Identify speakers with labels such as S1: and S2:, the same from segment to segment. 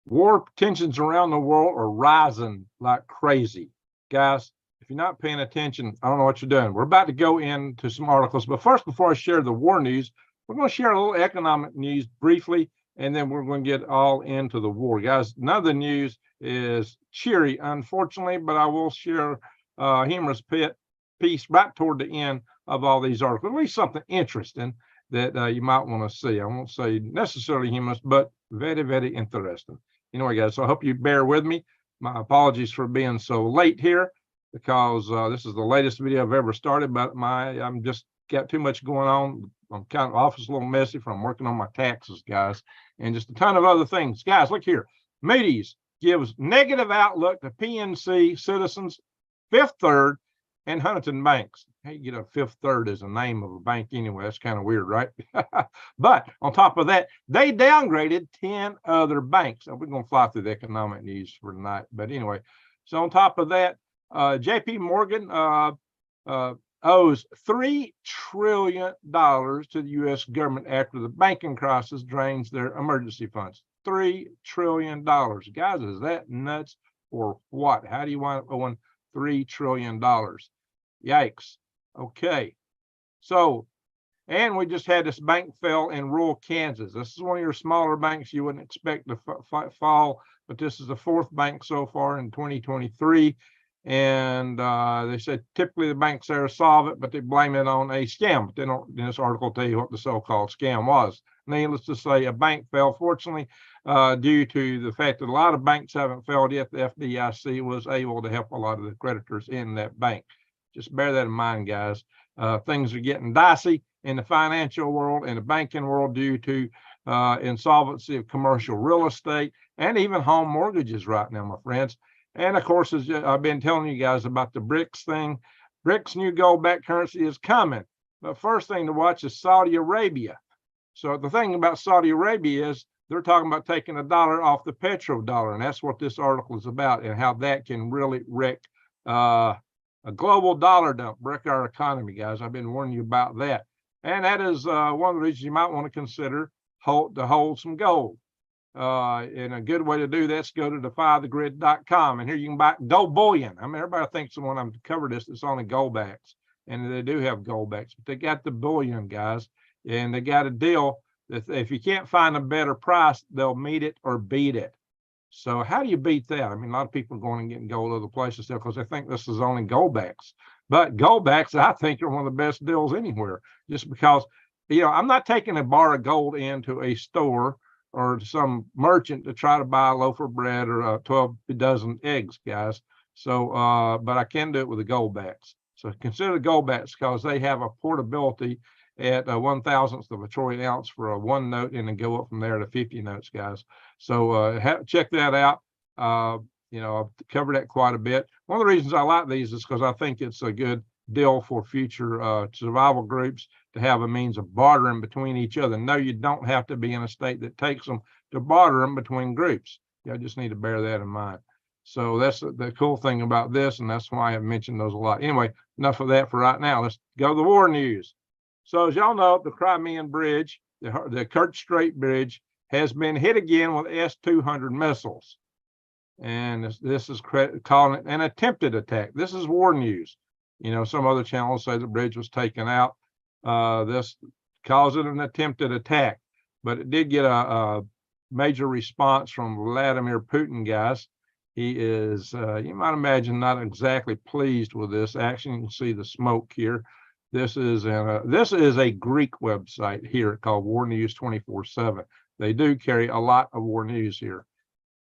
S1: War tensions around the world are rising like crazy. Guys, if you're not paying attention, I don't know what you're doing. We're about to go into some articles. But first, before I share the war news, we're going to share a little economic news briefly, and then we're going to get all into the war. Guys, none of the news is cheery, unfortunately, but I will share humorous piece right toward the end of all these articles, at least something interesting that you might want to see. I won't say necessarily humorous, but very, very interesting. Anyway, guys, so I hope you bear with me. My apologies for being so late here because this is the latest video I've ever started, but I'm just got too much going on. I'm kind of office a little messy from working on my taxes, guys, and just a ton of other things. Guys, look here. Moody's gives negative outlook to PNC, Citizens, Fifth Third, and Huntington Banks. Hey, you get a Fifth Third as a name of a bank anyway. That's kind of weird, right? But on top of that, they downgraded 10 other banks. We're going to fly through the economic news for tonight. But anyway, so on top of that, JP Morgan owes $3 trillion to the U.S. government after the banking crisis drains their emergency funds. $3 trillion. Guys, is that nuts or what? How do you wind up owing $3 trillion? Yikes. Okay. So, and we just had this bank fail in rural Kansas. This is one of your smaller banks you wouldn't expect to fall, but this is the fourth bank so far in 2023. And they said typically the banks there solve it, but they blame it on a scam. But they don't, in this article, tell you what the so-called scam was. Needless to say, a bank fell. Fortunately, due to the fact that a lot of banks haven't failed yet, the FDIC was able to help a lot of the creditors in that bank. Just bear that in mind, guys. Things are getting dicey in the financial world and the banking world due to insolvency of commercial real estate and even home mortgages right now, my friends. And of course, as I've been telling you guys about the BRICS thing, BRICS new gold-backed currency is coming. But first thing to watch is Saudi Arabia. So the thing about Saudi Arabia is they're talking about taking a dollar off the petrodollar, and that's what this article is about, and how that can really wreck a global dollar dump, wreck our economy, guys. I've been warning you about that. And that is one of the reasons you might want to consider to hold some gold. And a good way to do that's go to defythegrid.com, and here you can buy gold bullion. I mean, everybody thinks when I'm cover this, it's only goldbacks, and they do have goldbacks, but they got the bullion, guys, and they got a deal that if you can't find a better price, they'll meet it or beat it. So how do you beat that? I mean, a lot of people are going and getting gold other places because they think this is only goldbacks, but goldbacks I think are one of the best deals anywhere, just because, I'm not taking a bar of gold into a store or some merchant to try to buy a loaf of bread or 12 dozen eggs, guys. So, but I can do it with the goldbacks. So consider the goldbacks because they have a portability at 1/1000th of a troy ounce for a 1 note, and then go up from there to 50 notes, guys. So check that out. I've covered that quite a bit. One of the reasons I like these is because I think it's a good deal for future survival groups to have a means of bartering between each other. No, you don't have to be in a state that takes them to barter them between groups. You just need to bear that in mind. So that's the cool thing about this, and that's why I've mentioned those a lot. Anyway, enough of that for right now. Let's go to the war news. So as y'all know, the Crimean Bridge, the Kerch Strait Bridge, has been hit again with S-200 missiles. And this is calling it an attempted attack. This is war news. Some other channels say the bridge was taken out. This calls it an attempted attack, but it did get a major response from Vladimir Putin, guys. He is, you might imagine, not exactly pleased with this action. You can see the smoke here. This is a Greek website here called War News 24/7. They do carry a lot of war news here,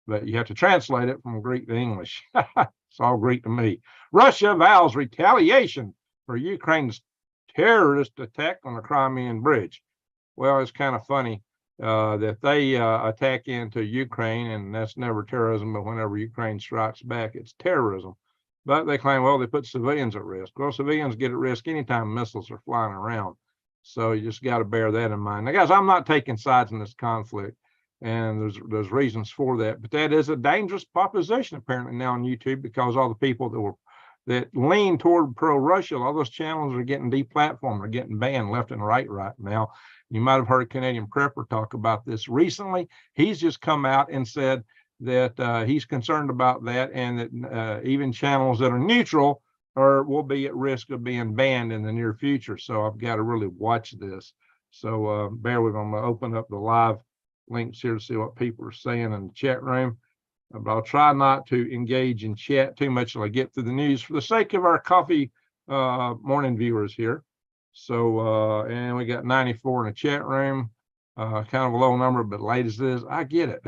S1: but you have to translate it from Greek to English. It's all Greek to me. Russia vows retaliation for Ukraine's terrorist attack on the Crimean Bridge. Well, it's kind of funny that they attack into Ukraine, and that's never terrorism, but whenever Ukraine strikes back, it's terrorism. But they claim, well, they put civilians at risk. Well, civilians get at risk anytime missiles are flying around. So you just got to bear that in mind. Now, guys, I'm not taking sides in this conflict, and there's reasons for that. But that is a dangerous proposition apparently now on YouTube, because all the people that lean toward pro-Russia, all those channels are getting deplatformed, are getting banned left and right now. You might have heard Canadian Prepper talk about this recently. He's just come out and said that he's concerned about that, and that even channels that are neutral will be at risk of being banned in the near future. So I've got to really watch this. So bear with me. I'm going to open up the live links here to see what people are saying in the chat room. But I'll try not to engage in chat too much till I get through the news for the sake of our coffee morning viewers here. So, and we got 94 in the chat room. Kind of a low number, but late as it is, I get it.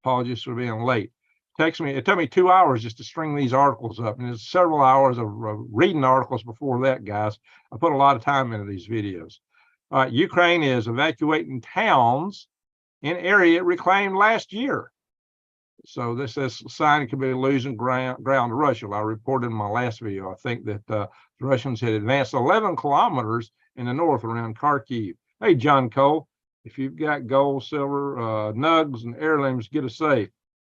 S1: Apologies for being late. It took me 2 hours just to string these articles up, and there's several hours of reading articles before that, guys. I put a lot of time into these videos. All right, Ukraine is evacuating towns in area reclaimed last year. So this is a sign it could be losing ground to Russia. I reported in my last video, I think that the Russians had advanced 11 kilometers in the north around Kharkiv. Hey, John Cole, if you've got gold, silver, nugs, and heirlooms, get a safe.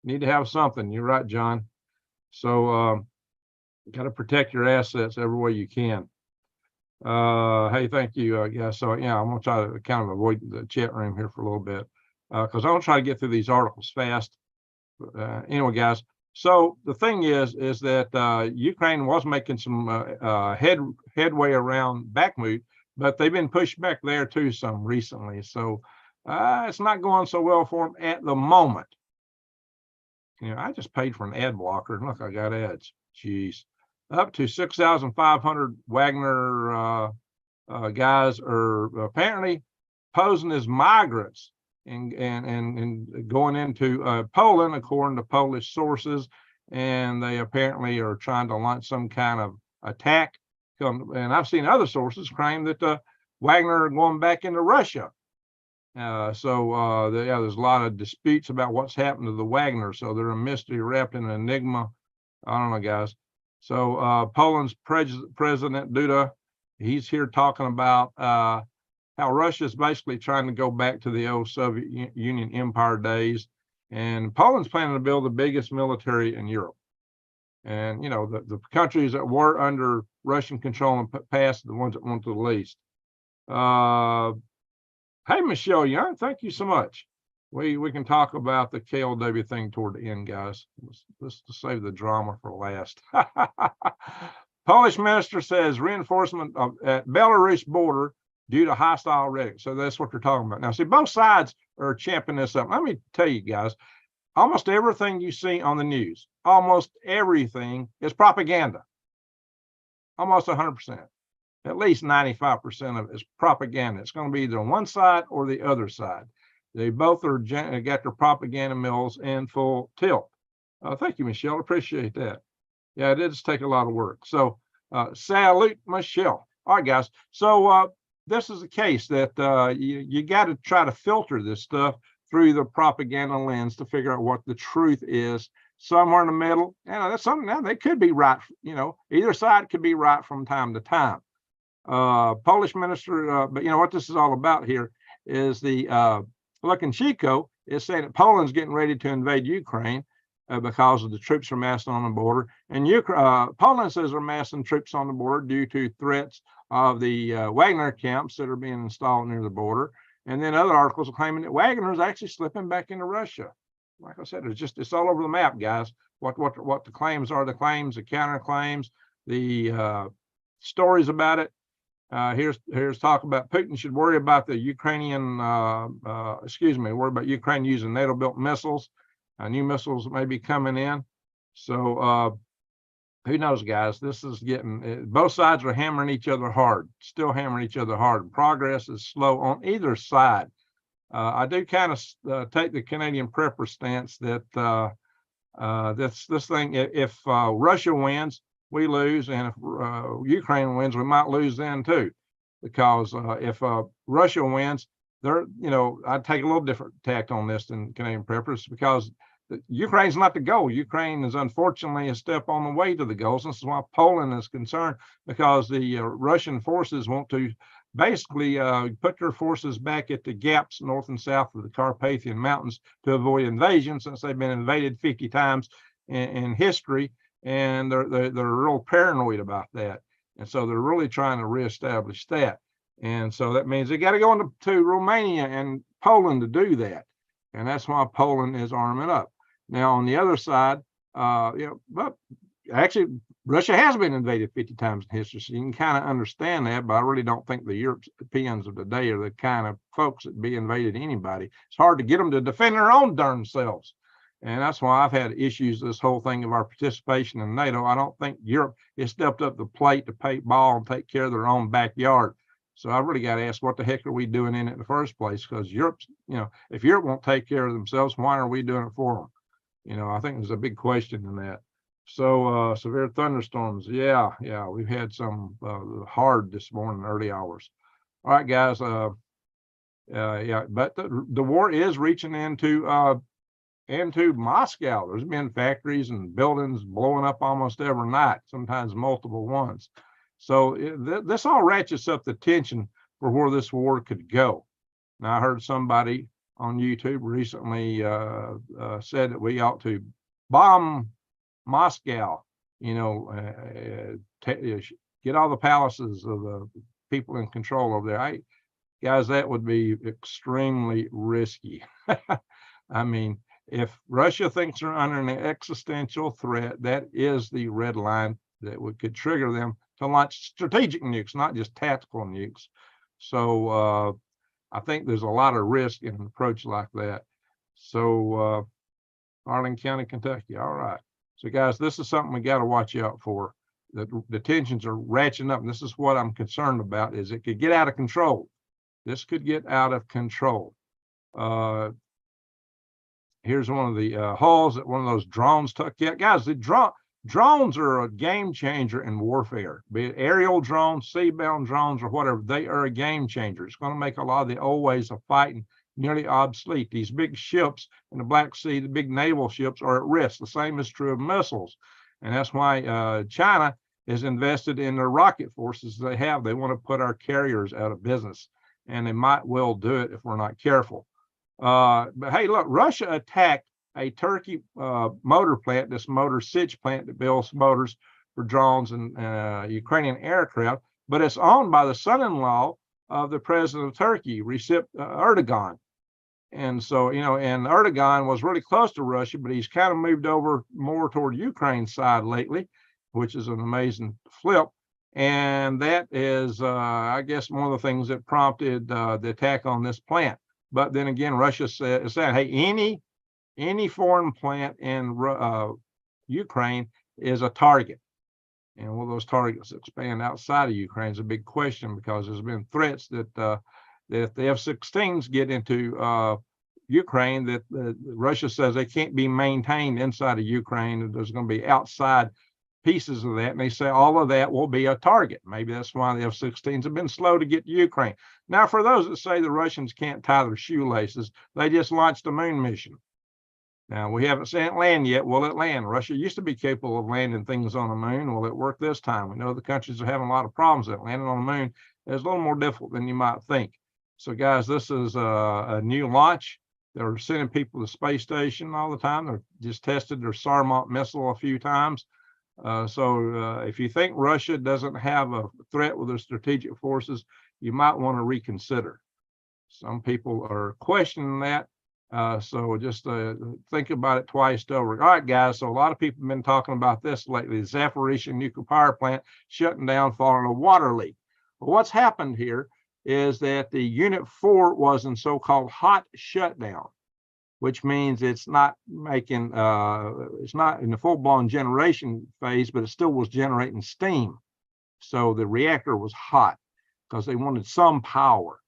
S1: You need to have something. You're right, John. So got to protect your assets every way you can. Hey, thank you, guys. So yeah, I'm gonna try to kind of avoid the chat room here for a little bit because I want to try to get through these articles fast. Anyway, guys. So the thing is that Ukraine was making some headway around Bakhmut, but they've been pushed back there too some recently. So it's not going so well for them at the moment. You know, I just paid for an ad blocker, and look, I got ads. Jeez. Up to 6,500 Wagner guys are apparently posing as migrants and going into Poland, according to Polish sources, and they apparently are trying to launch some kind of attack. And I've seen other sources claim that Wagner are going back into Russia. Yeah, there's a lot of disputes about what's happened to the Wagner. So they're a mystery wrapped in an enigma. I don't know, guys. So Poland's President Duda, he's here talking about how Russia is basically trying to go back to the old Soviet Union empire days. And Poland's planning to build the biggest military in Europe. And, you know, the countries that were under Russian control in the past are the ones that want the least. Hey, Michelle Young, thank you so much. We can talk about the KLW thing toward the end, guys. Let's save the drama for last. Polish minister says reinforcement at Belarus border due to hostile rhetoric. So that's what they're talking about. Now, see, both sides are champing this up. Let me tell you, guys, almost everything you see on the news, almost everything is propaganda. Almost 100%. At least 95% of it is propaganda. It's going to be either on one side or the other side. They both are got their propaganda mills in full tilt. Thank you, Michelle. Appreciate that. Yeah, it does take a lot of work. So salute, Michelle. All right, guys. So this is a case that you got to try to filter this stuff through the propaganda lens to figure out what the truth is. Somewhere in the middle, and that's something now they could be right. You know, either side could be right from time to time. Polish minister, but you know what this is all about here is the Lukashenko is saying that Poland's getting ready to invade Ukraine because of the troops are massing on the border, and Poland says they're massing troops on the border due to threats of the Wagner camps that are being installed near the border, and then other articles are claiming that Wagner is actually slipping back into Russia. Like I said, it's all over the map, guys. What the claims are, the claims, the counterclaims, the stories about it. Here's talk about Putin should worry about the Ukrainian, worry about Ukraine using NATO-built missiles. New missiles may be coming in. So who knows, guys? This is getting, both sides are hammering each other hard, still hammering each other hard. Progress is slow on either side. I do kind of take the Canadian prepper stance that this thing, if Russia wins, we lose, and if Ukraine wins, we might lose then too, because if Russia wins, I'd take a little different tact on this than Canadian preppers, because Ukraine's not the goal. Ukraine is unfortunately a step on the way to the goals. This is why Poland is concerned, because the Russian forces want to basically put their forces back at the gaps north and south of the Carpathian Mountains to avoid invasion, since they've been invaded 50 times in history. And they're real paranoid about that, and so they're really trying to reestablish that. And so that means they got to go into Romania and Poland to do that. And that's why Poland is arming up. Now, on the other side, but actually, Russia has been invaded 50 times in history, so you can kind of understand that, but I really don't think the Europeans of today are the kind of folks that be invaded anybody. It's hard to get them to defend their own darn selves. And that's why I've had issues this whole thing of our participation in NATO. I don't think Europe has stepped up the plate to pay ball and take care of their own backyard. So I really got to ask, what the heck are we doing in it in the first place? Because Europe's, if Europe won't take care of themselves, why are we doing it for them? I think there's a big question in that. So severe thunderstorms. Yeah, we've had some hard this morning, early hours. All right, guys. But the war is reaching into Moscow. There's been factories and buildings blowing up almost every night, sometimes multiple ones. So this all ratchets up the tension for where this war could go. Now, I heard somebody on YouTube recently said that we ought to bomb Moscow, get all the palaces of the people in control over there. Guys, that would be extremely risky. I mean, if Russia thinks they're under an existential threat, that is the red line that could trigger them to launch strategic nukes, not just tactical nukes. So I think there's a lot of risk in an approach like that. So Arlington County, Kentucky. All right. So guys, this is something we got to watch out for. The tensions are ratcheting up. And this is what I'm concerned about, is it could get out of control. This could get out of control. Here's one of the hulls that one of those drones took. Yeah, guys, the drones are a game changer in warfare. Be it aerial drones, seabound drones, or whatever, they are a game changer. It's going to make a lot of the old ways of fighting nearly obsolete. These big ships in the Black Sea, the big naval ships, are at risk. The same is true of missiles. And that's why China is invested in their rocket forces they have. They want to put our carriers out of business, and they might well do it if we're not careful. But hey, look, Russia attacked a Turkey motor plant, this motor Sich plant that builds motors for drones and Ukrainian aircraft, but it's owned by the son-in-law of the president of Turkey, Recep Erdogan. And so, and Erdogan was really close to Russia, but he's kind of moved over more toward Ukraine's side lately, which is an amazing flip. And that is, I guess, one of the things that prompted the attack on this plant. But then again, Russia is saying, hey, any foreign plant in Ukraine is a target. And will those targets expand outside of Ukraine is a big question, because there's been threats that if the F-16s get into Ukraine, that Russia says they can't be maintained inside of Ukraine, that there's going to be outside pieces of that, and they say all of that will be a target. Maybe that's why the F-16s have been slow to get to Ukraine. Now, for those that say the Russians can't tie their shoelaces, they just launched a moon mission. Now, we haven't seen it land yet. Will it land? Russia used to be capable of landing things on the moon. Will it work this time? We know the countries are having a lot of problems that landing on the moon is a little more difficult than you might think. So, guys, this is a new launch. They're sending people to the space station all the time. They've just tested their Sarmat missile a few times. So if you think Russia doesn't have a threat with their strategic forces, you might want to reconsider. Some people are questioning that. So just think about it twice over. All right, guys. So a lot of people have been talking about this lately. The Zaporizhzhia nuclear power plant shutting down following a water leak. But what's happened here is that the Unit 4 was in so-called hot shutdown, which means it's not making, it's not in the full-blown generation phase, but it still was generating steam. So the reactor was hot because they wanted some power.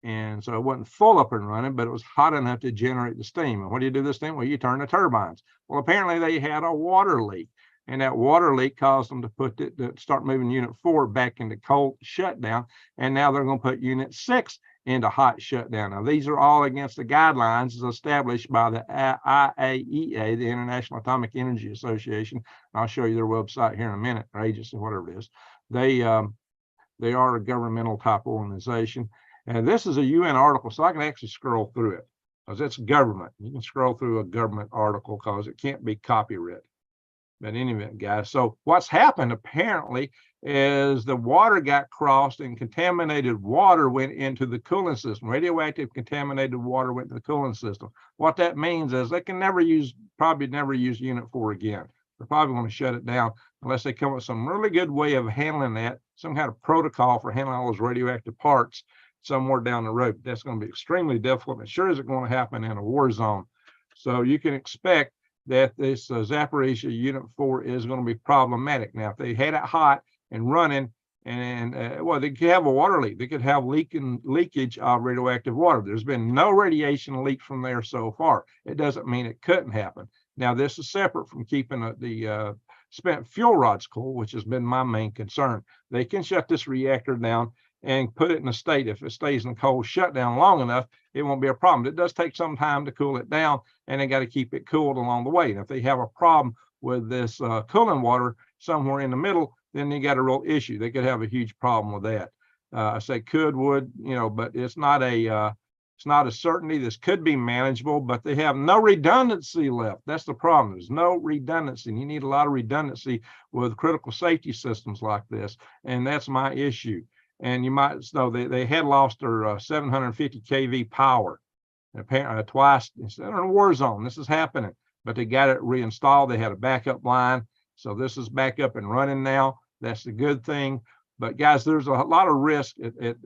S1: And so it wasn't full up and running, but it was hot enough to generate the steam. And what do you do this steam? Well, you turn the turbines. Well, apparently they had a water leak, and that water leak caused them to start moving Unit 4 back into cold shutdown. And now they're going to put Unit 6 into hot shutdown. Now, these are all against the guidelines established by the IAEA, the International Atomic Energy Association. I'll show you their website here in a minute, or agency, whatever it is. They are a governmental type organization. And this is a UN article, so I can actually scroll through it because it's government. You can scroll through a government article because it can't be copyright. But anyway, guys, so what's happened apparently is the water got crossed and contaminated water went into the cooling system. Radioactive contaminated water went to the cooling system. What that means is they can probably never use Unit 4 again. They're probably going to shut it down unless they come up with some really good way of handling that, some kind of protocol for handling all those radioactive parts somewhere down the road. That's going to be extremely difficult. And sure isn't going to happen in a war zone. So you can expect that this Zaporizhzhia Unit 4 is going to be problematic. Now, if they had it hot and running, and well, they could have a water leak. They could have leakage of radioactive water. There's been no radiation leak from there so far. It doesn't mean it couldn't happen. Now, this is separate from keeping the spent fuel rods cool, which has been my main concern. They can shut this reactor down and put it in a state. If it stays in cold shutdown long enough, it won't be a problem. It does take some time to cool it down, and they got to keep it cooled along the way. And if they have a problem with this cooling water somewhere in the middle, then they got a real issue. They could have a huge problem with that. I say would, but it's not a certainty. This could be manageable, but they have no redundancy left. That's the problem. There's no redundancy. You need a lot of redundancy with critical safety systems like this, and that's my issue. And you might know they had lost their 750 kV power apparently twice. Instead of a war zone, this is happening, but they got it reinstalled. They had a backup line, so this is back up and running now. That's the good thing. But guys, there's a lot of risk at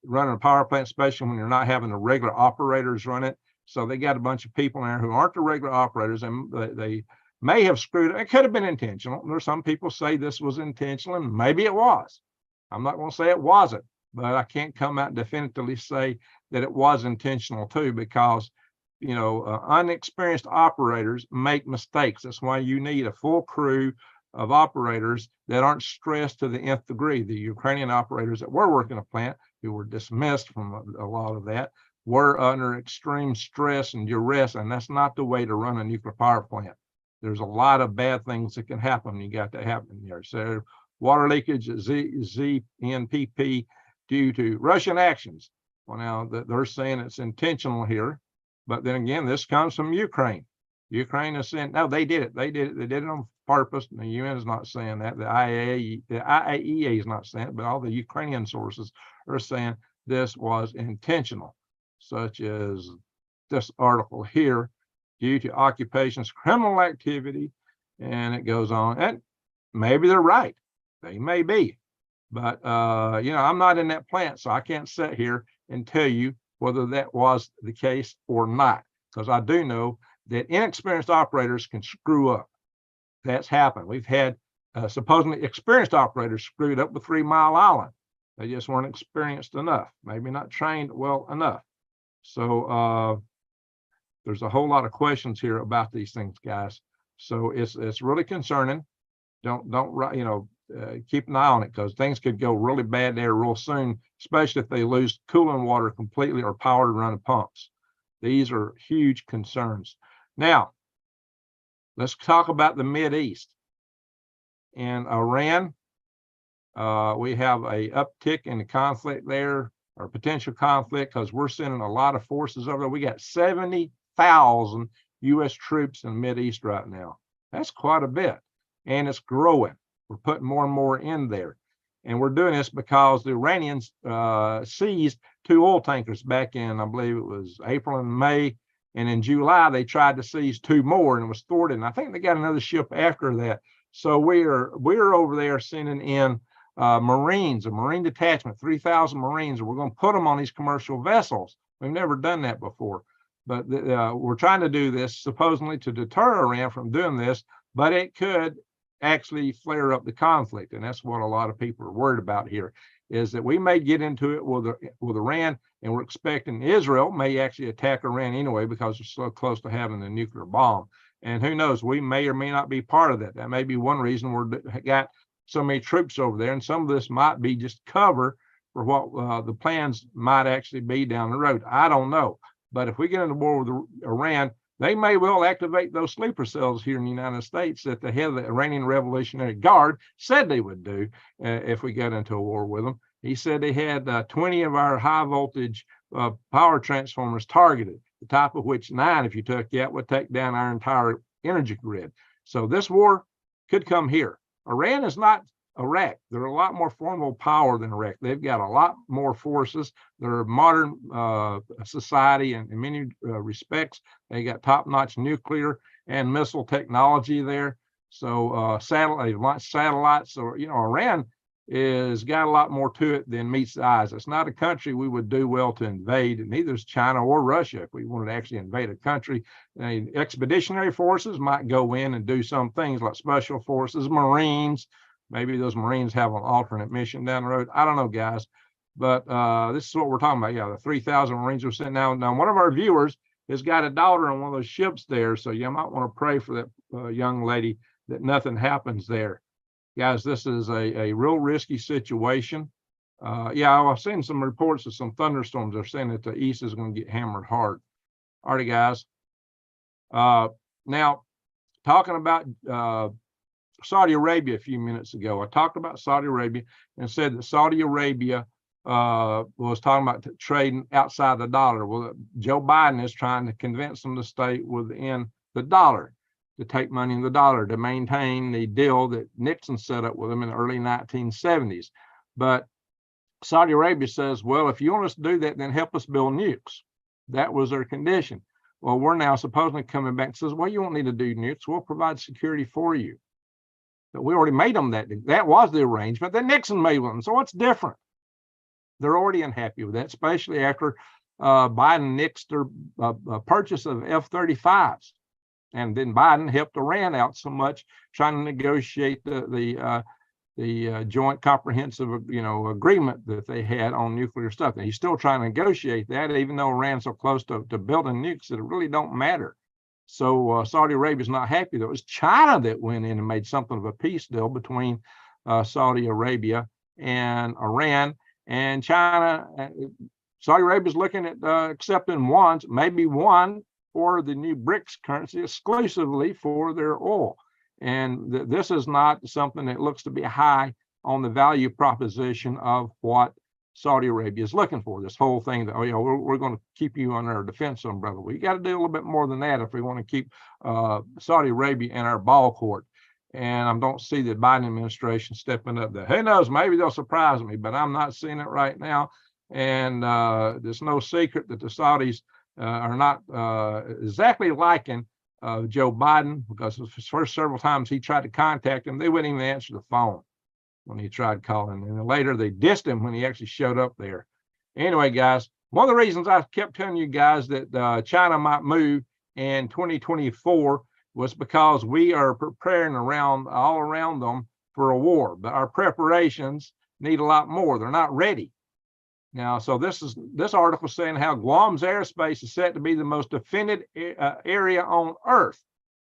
S1: running a power plant, especially when you're not having the regular operators run it. So they got a bunch of people in there who aren't the regular operators, and they may have screwed it. It could have been intentional. There's some people say this was intentional, and maybe it was. I'm not going to say it wasn't, but I can't come out and definitively say that it was intentional too, because unexperienced operators make mistakes. That's why you need a full crew of operators that aren't stressed to the nth degree. The Ukrainian operators that were working a plant, who were dismissed from a lot of that, were under extreme stress and duress, and that's not the way to run a nuclear power plant. There's a lot of bad things that can happen. You got to happen there. So water leakage, ZNPP, due to Russian actions. Well, now they're saying it's intentional here, but then again, this comes from Ukraine. Ukraine is saying, no, they did it. They did it on purpose. And the UN is not saying that. The IAEA is not saying it, but all the Ukrainian sources are saying this was intentional, such as this article here, due to occupation's criminal activity, and it goes on. And maybe they're right. They may be, but I'm not in that plant, so I can't sit here and tell you whether that was the case or not, because I do know that inexperienced operators can screw up. That's happened. We've had supposedly experienced operators screwed up with 3 Mile Island. They just weren't experienced enough, maybe not trained well enough. So there's a whole lot of questions here about these things, guys. So it's really concerning. Don't keep an eye on it, because things could go really bad there real soon, especially if they lose cooling water completely or power to run the pumps. These are huge concerns. Now, let's talk about the Mideast. In Iran, we have a uptick in the conflict there, or potential conflict, because we're sending a lot of forces over there. We got 70,000 U.S. troops in the Mideast right now. That's quite a bit, and it's growing. We're putting more and more in there. And we're doing this because the Iranians seized 2 oil tankers back in, I believe it was April and May. And in July, they tried to seize 2 more, and it was thwarted. And I think they got another ship after that. So we're over there sending in Marines, a Marine detachment, 3,000 Marines, and we're going to put them on these commercial vessels. We've never done that before. But we're trying to do this supposedly to deter Iran from doing this, but it could actually flare up the conflict. And that's what a lot of people are worried about here, is that we may get into it with Iran, and we're expecting Israel may actually attack Iran anyway, because they're so close to having a nuclear bomb. And who knows, we may or may not be part of that. That may be one reason we've got so many troops over there. And some of this might be just cover for what the plans might actually be down the road. I don't know. But if we get into war with Iran, they may well activate those sleeper cells here in the United States that the head of the Iranian Revolutionary Guard said they would do if we got into a war with them. He said they had 20 of our high voltage power transformers targeted, the top of which 9, if you took that, would take down our entire energy grid. So this war could come here. Iran is not Iraq. They're a lot more formidable power than Iraq. They've got a lot more forces. They're a modern society in many respects. They got top-notch nuclear and missile technology there. So satellites. So, you know, Iran is got a lot more to it than meets the eyes. It's not a country we would do well to invade, and neither is China or Russia if we wanted to actually invade a country. Expeditionary forces might go in and do some things like special forces, Marines. Maybe those Marines have an alternate mission down the road. I don't know, guys. But this is what we're talking about. Yeah, the 3,000 Marines are sent now. Now, one of our viewers has got a daughter on one of those ships there, so you might want to pray for that young lady that nothing happens there. Guys, this is a real risky situation. Yeah, I've seen some reports of some thunderstorms. They're saying that the east is going to get hammered hard. All right, guys. Now, talking about Saudi Arabia a few minutes ago, I talked about Saudi Arabia and said that Saudi Arabia was talking about trading outside the dollar. Well, Joe Biden is trying to convince them to stay within the dollar, to take money in the dollar, to maintain the deal that Nixon set up with them in the early 1970s. But Saudi Arabia says, well, if you want us to do that, then help us build nukes. That was their condition. Well, we're now supposedly coming back and says, well, you won't need to do nukes. We'll provide security for you. But we already made them that. That was the arrangement that Nixon made with them. So what's different? They're already unhappy with that, especially after Biden nixed their purchase of F-35s. And then Biden helped Iran out so much trying to negotiate the joint comprehensive, agreement that they had on nuclear stuff. And he's still trying to negotiate that, even though Iran's so close to building nukes that it really don't matter. So Saudi Arabia is not happy. It was China that went in and made something of a peace deal between Saudi Arabia and Iran. And China, Saudi Arabia is looking at accepting maybe one for the new BRICS currency exclusively for their oil. And this is not something that looks to be high on the value proposition of what Saudi Arabia is looking for. This whole thing that, we're going to keep you on our defense umbrella. We got to do a little bit more than that if we want to keep Saudi Arabia in our ball court. And I don't see the Biden administration stepping up there. Who knows? Maybe they'll surprise me, but I'm not seeing it right now. And there's no secret that the Saudis are not exactly liking Joe Biden, because the first several times he tried to contact them, they wouldn't even answer the phone when he tried calling. And then later they dissed him when he actually showed up there. Anyway, guys, one of the reasons I kept telling you guys that China might move in 2024 was because we are preparing all around them for a war, but our preparations need a lot more. They're not ready. Now, so this article saying how Guam's airspace is set to be the most defended area on Earth,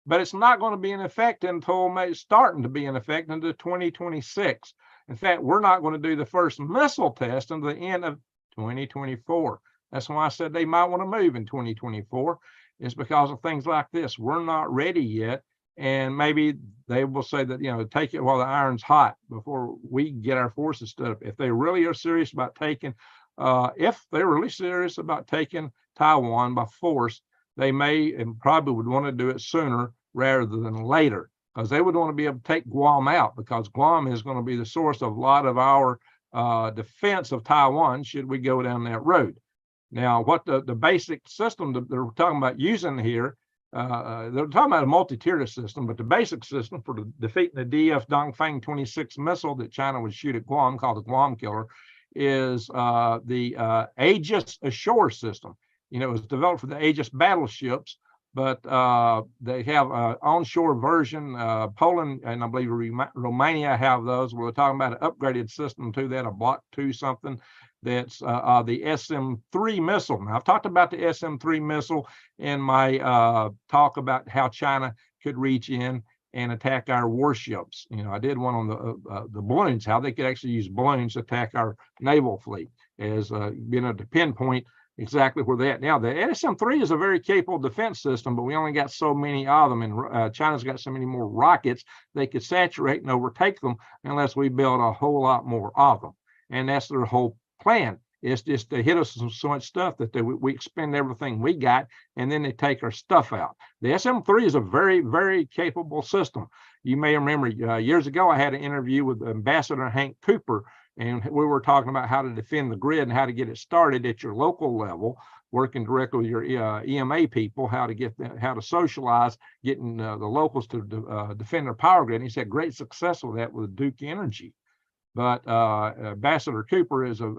S1: but it's not going to be in effect until starting to be in effect into 2026. In fact, we're not going to do the first missile test until the end of 2024. That's why I said they might want to move in 2024. Is because of things like this. We're not ready yet, and maybe they will say that take it while the iron's hot before we get our forces stood up. If they really are serious about taking, Taiwan by force, they may and probably would want to do it sooner rather than later, because they would want to be able to take Guam out, because Guam is going to be the source of a lot of our defense of Taiwan should we go down that road. Now, what the basic system that they're talking about using here, they're talking about a multi-tiered system, but the basic system for defeating the DF Dongfang 26 missile that China would shoot at Guam, called the Guam Killer, is the Aegis Ashore system. It was developed for the Aegis battleships, but they have an onshore version. Poland and I believe Romania have those. We're talking about an upgraded system to that, a Block 2 something. That's the SM-3 missile. Now, I've talked about the SM-3 missile in my talk about how China could reach in and attack our warships. I did one on the balloons, how they could actually use balloons to attack our naval fleet, as being able to pinpoint exactly where they're at. Now, the SM-3 is a very capable defense system, but we only got so many of them, and China's got so many more rockets, they could saturate and overtake them unless we build a whole lot more of them. And that's their whole plan. It's just they hit us with so much stuff that we expend everything we got, and then they take our stuff out. The SM-3 is a very, very capable system. You may remember years ago, I had an interview with Ambassador Hank Cooper, and we were talking about how to defend the grid and how to get it started at your local level, working directly with your EMA people, how to socialize, getting the locals to defend their power grid. And he's had great success with that with Duke Energy. But Ambassador Cooper is a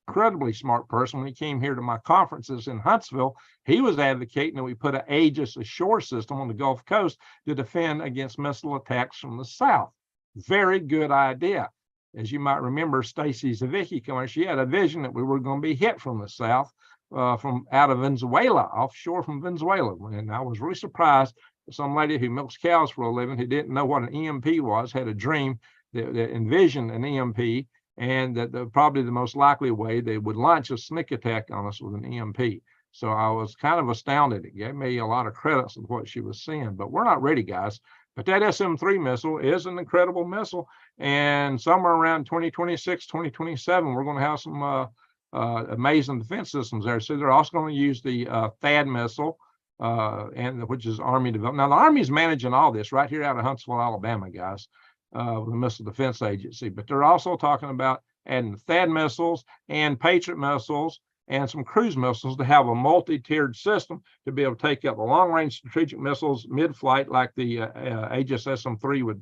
S1: incredibly smart person. When he came here to my conferences in Huntsville, he was advocating that we put an Aegis ashore system on the Gulf Coast to defend against missile attacks from the south. Very good idea. As you might remember, Stacy Zavicki coming, she had a vision that we were going to be hit from the south, from out of Venezuela, offshore from Venezuela. And I was really surprised that some lady who milks cows for a living, who didn't know what an EMP was, had a dream that envisioned an EMP, and that probably the most likely way they would launch a sneak attack on us with an EMP. So I was kind of astounded. It gave me a lot of credits of what she was seeing, but we're not ready, guys. But that SM-3 missile is an incredible missile, and somewhere around 2026, 2027, we're going to have some amazing defense systems there. So they're also going to use the THAAD missile, which is Army developed. Now the Army's managing all this right here out of Huntsville, Alabama, guys. With the Missile Defense Agency, but they're also talking about adding THAAD missiles and Patriot missiles and some cruise missiles to have a multi-tiered system to be able to take out the long-range strategic missiles mid-flight, like the Aegis SM-3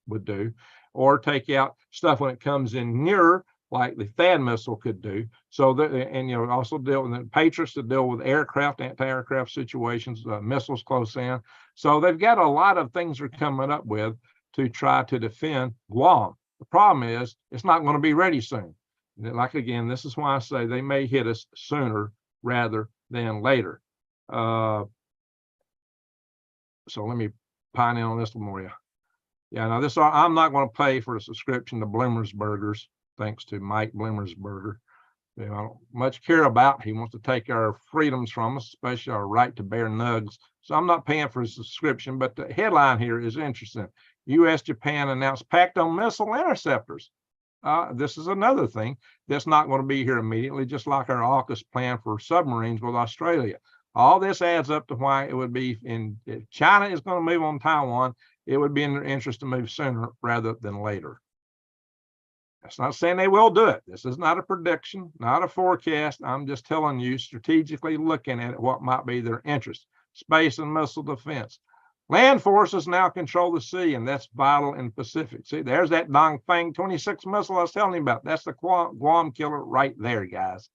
S1: would do, or take out stuff when it comes in nearer, like the THAAD missile could do. So that, and also deal with the Patriots to deal with aircraft, anti-aircraft situations, missiles close in. So they've got a lot of things they're coming up with to try to defend Guam. The problem is it's not going to be ready soon. Like, again, this is why I say they may hit us sooner rather than later. So let me pine in on this one more. Yeah, now this, I'm not going to pay for a subscription to Bloomer's Burgers, thanks to Mike Bloomer's Burger. I don't much care about. He wants to take our freedoms from us, especially our right to bear nugs. So I'm not paying for a subscription, but the headline here is interesting. U.S. Japan announced pact on missile interceptors. This is another thing that's not going to be here immediately, just like our AUKUS plan for submarines with Australia. All this adds up to why it would be, if China is going to move on Taiwan, it would be in their interest to move sooner rather than later. That's not saying they will do it. This is not a prediction, not a forecast. I'm just telling you, strategically looking at what might be their interest. Space and missile defense. Land forces now control the sea, and that's vital in the Pacific. See, there's that Dongfang 26 missile I was telling you about. That's the Guam killer right there, guys.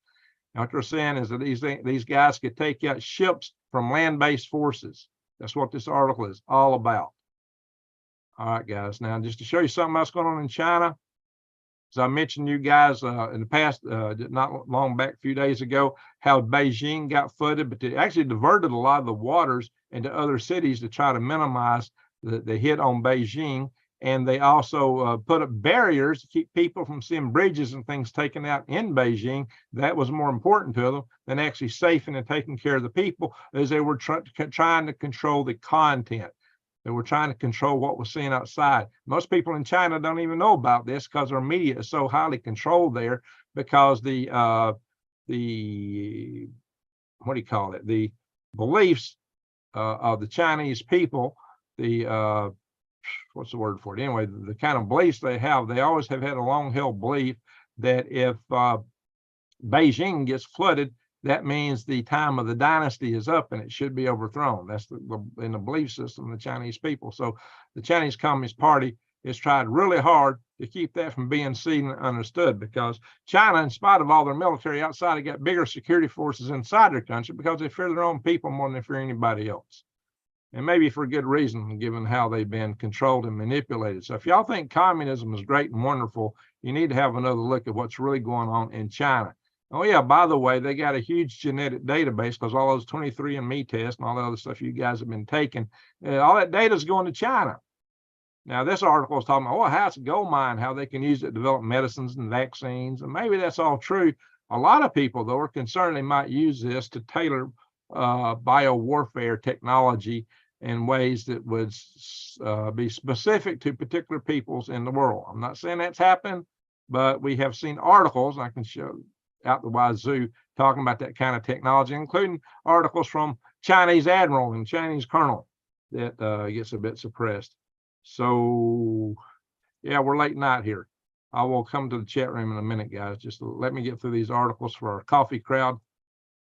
S1: And what they're saying is that these guys could take out ships from land-based forces. That's what this article is all about. All right, guys. Now, just to show you something else going on in China, as I mentioned you guys in the past, not long back, a few days ago, how Beijing got flooded, but they actually diverted a lot of the waters into other cities to try to minimize the hit on Beijing. And they also put up barriers to keep people from seeing bridges and things taken out in Beijing. That was more important to them than actually saving and taking care of the people, as they were trying to control the content. They were trying to control what was seen outside. Most people in China don't even know about this because our media is so highly controlled there, because the what do you call it? The beliefs of the Chinese people, the what's the word for it? Anyway, the kind of beliefs they have, they always have had a long-held belief that if Beijing gets flooded, that means the time of the dynasty is up and it should be overthrown. That's in the belief system of the Chinese people. So the Chinese Communist Party has tried really hard to keep that from being seen and understood, because China, in spite of all their military outside, have got bigger security forces inside their country because they fear their own people more than they fear anybody else. And maybe for good reason, given how they've been controlled and manipulated. So if y'all think communism is great and wonderful, you need to have another look at what's really going on in China. Oh, yeah, by the way, they got a huge genetic database, because all those 23andMe tests and all the other stuff you guys have been taking, all that data is going to China. Now, this article is talking about, oh, how it's a gold mine, how they can use it to develop medicines and vaccines. And maybe that's all true. A lot of people, though, are concerned they might use this to tailor biowarfare technology in ways that would be specific to particular peoples in the world. I'm not saying that's happened, but we have seen articles, I can show out the wazoo talking about that kind of technology, including articles from Chinese admiral and Chinese colonel that gets a bit suppressed. So yeah, we're late night here. I will come to the chat room in a minute, guys. Just let me get through these articles for our coffee crowd,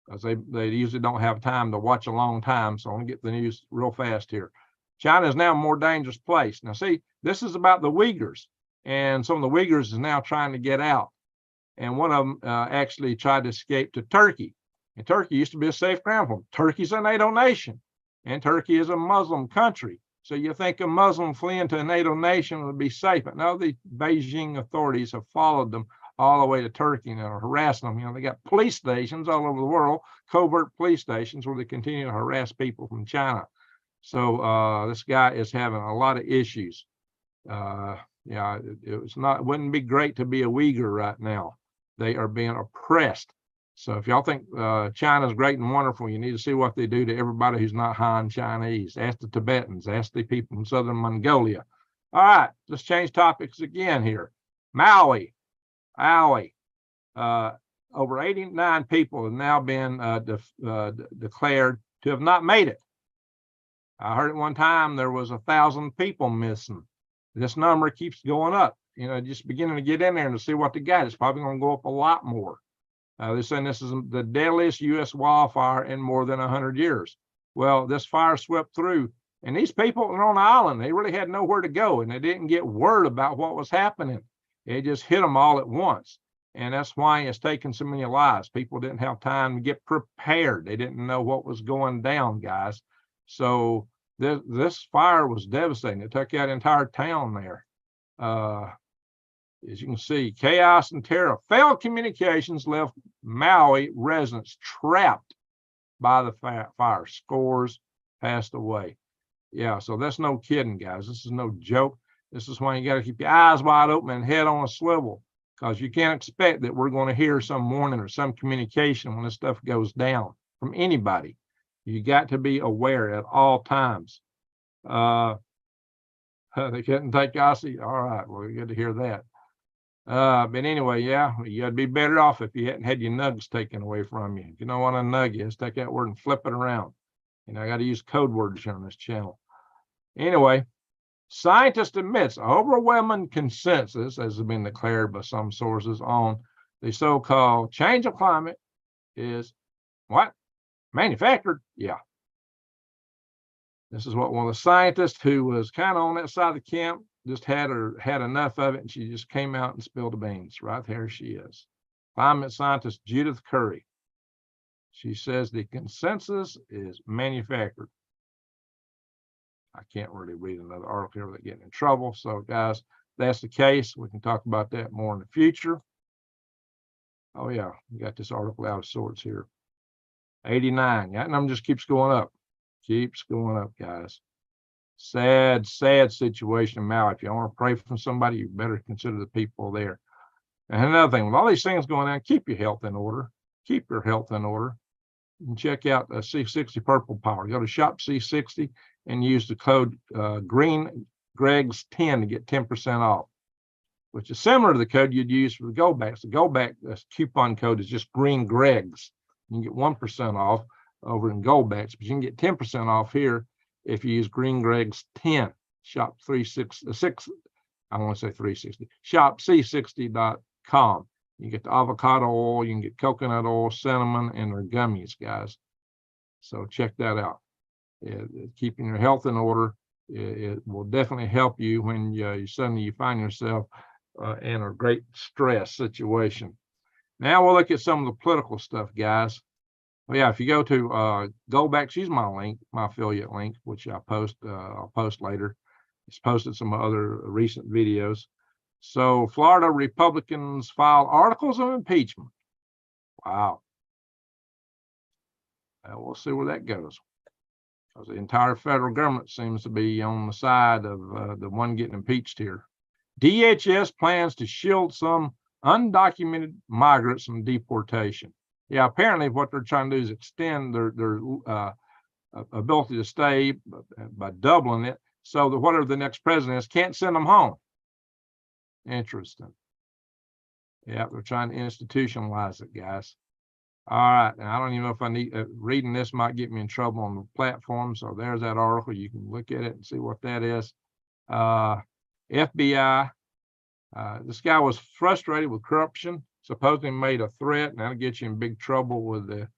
S1: because they usually don't have time to watch a long time. So I'm gonna get the news real fast here. China is now a more dangerous place. Now, see, this is about the Uyghurs, and some of the Uyghurs is now trying to get out. And one of them actually tried to escape to Turkey. And Turkey used to be a safe ground for them. Turkey's a NATO nation, and Turkey is a Muslim country. So you think a Muslim fleeing to a NATO nation would be safe, but no, the Beijing authorities have followed them all the way to Turkey and are harassing them. You know, they got police stations all over the world, covert police stations where they continue to harass people from China. So this guy is having a lot of issues. Yeah, it wouldn't be great to be a Uyghur right now. They are being oppressed. So if y'all think China's great and wonderful, you need to see what they do to everybody who's not Han Chinese. Ask the Tibetans, ask the people from southern Mongolia. All right, let's change topics again here. Maui. Over 89 people have now been declared to have not made it. I heard at one time there was 1,000 people missing. This number keeps going up. You know, just beginning to get in there and to see what they got. It's probably going to go up a lot more. They're saying this is the deadliest U.S. wildfire in more than 100 years. Well, this fire swept through, and these people are on the island. They really had nowhere to go, and they didn't get word about what was happening. It just hit them all at once, and that's why it's taken so many lives. People didn't have time to get prepared. They didn't know what was going down, guys. So this fire was devastating. It took out an entire town there. As you can see, chaos and terror. Failed communications left Maui residents trapped by the fire. Scores passed away. Yeah, so that's no kidding, guys. This is no joke. This is why you got to keep your eyes wide open and head on a swivel, because you can't expect that we're going to hear some warning or some communication when this stuff goes down from anybody. You got to be aware at all times. They couldn't take Aussie. All right, well, good to hear that. But anyway, yeah, you'd be better off if you hadn't had your nugs taken away from you. If you don't want a nug is, take that word and flip it around. You know, I got to use code words here on this channel. Anyway, scientist admits overwhelming consensus, as has been declared by some sources, on the so-called change of climate is what? Manufactured? Yeah. This is what one of the scientists who was kind of on that side of the camp just had enough of it, and she just came out and spilled the beans. Right there she is. Climate scientist Judith Curry. She says the consensus is manufactured. I can't really read another article here without getting in trouble. So guys, if that's the case, we can talk about that more in the future. Oh yeah, we got this article out of sorts here. 89. That number just keeps going up. Keeps going up, guys. Sad situation in Maui. If you want to pray for somebody, you better consider the people there. And another thing, with all these things going on, keep your health in order. Keep your health in order. And check out C60 Purple Power. Go to Shop C60 and use the code GreenGregs10 to get 10% off, which is similar to the code you'd use for the Goldbacks. The Goldback coupon code is just GreenGregs. You can get 1% off over in Goldbacks, but you can get 10% off here if you use GreenGregs10. Shop 366. I want to say 360. Shop C60.com. You get the avocado oil, you can get coconut oil, cinnamon, and their gummies, guys. So check that out. Keeping your health in order, it will definitely help you when you suddenly find yourself in a great stress situation. Now we'll look at some of the political stuff, guys. Well, yeah, if you go to Goldbacks, use my link, my affiliate link, which I'll post later. It's posted some other recent videos. So Florida Republicans file articles of impeachment. Wow. We'll see where that goes. Because the entire federal government seems to be on the side of the one getting impeached here. DHS plans to shield some undocumented migrants from deportation. Yeah, apparently what they're trying to do is extend their ability to stay by doubling it, so that whatever the next president is can't send them home. Interesting. Yeah, they're trying to institutionalize it, guys. All right, and I don't even know if I need reading this might get me in trouble on the platform. So there's that article. You can look at it and see what that is. FBI. This guy was frustrated with corruption, supposedly made a threat, and that'll get you in big trouble with the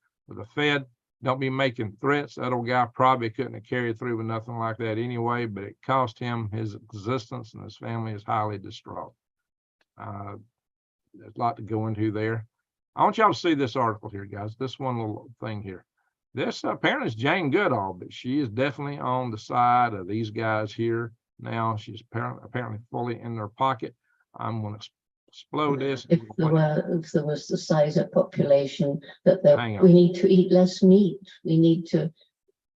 S1: Fed. Don't be making threats. That old guy probably couldn't have carried through with nothing like that anyway, but it cost him his existence, and his family is highly distraught. There's a lot to go into there. I want y'all to see this article here, guys. This one little thing here. This apparently is Jane Goodall, but she is definitely on the side of these guys here. Now she's apparently fully in their pocket. I'm going to explode this.
S2: If there was the size of population that we need to eat less meat. We need to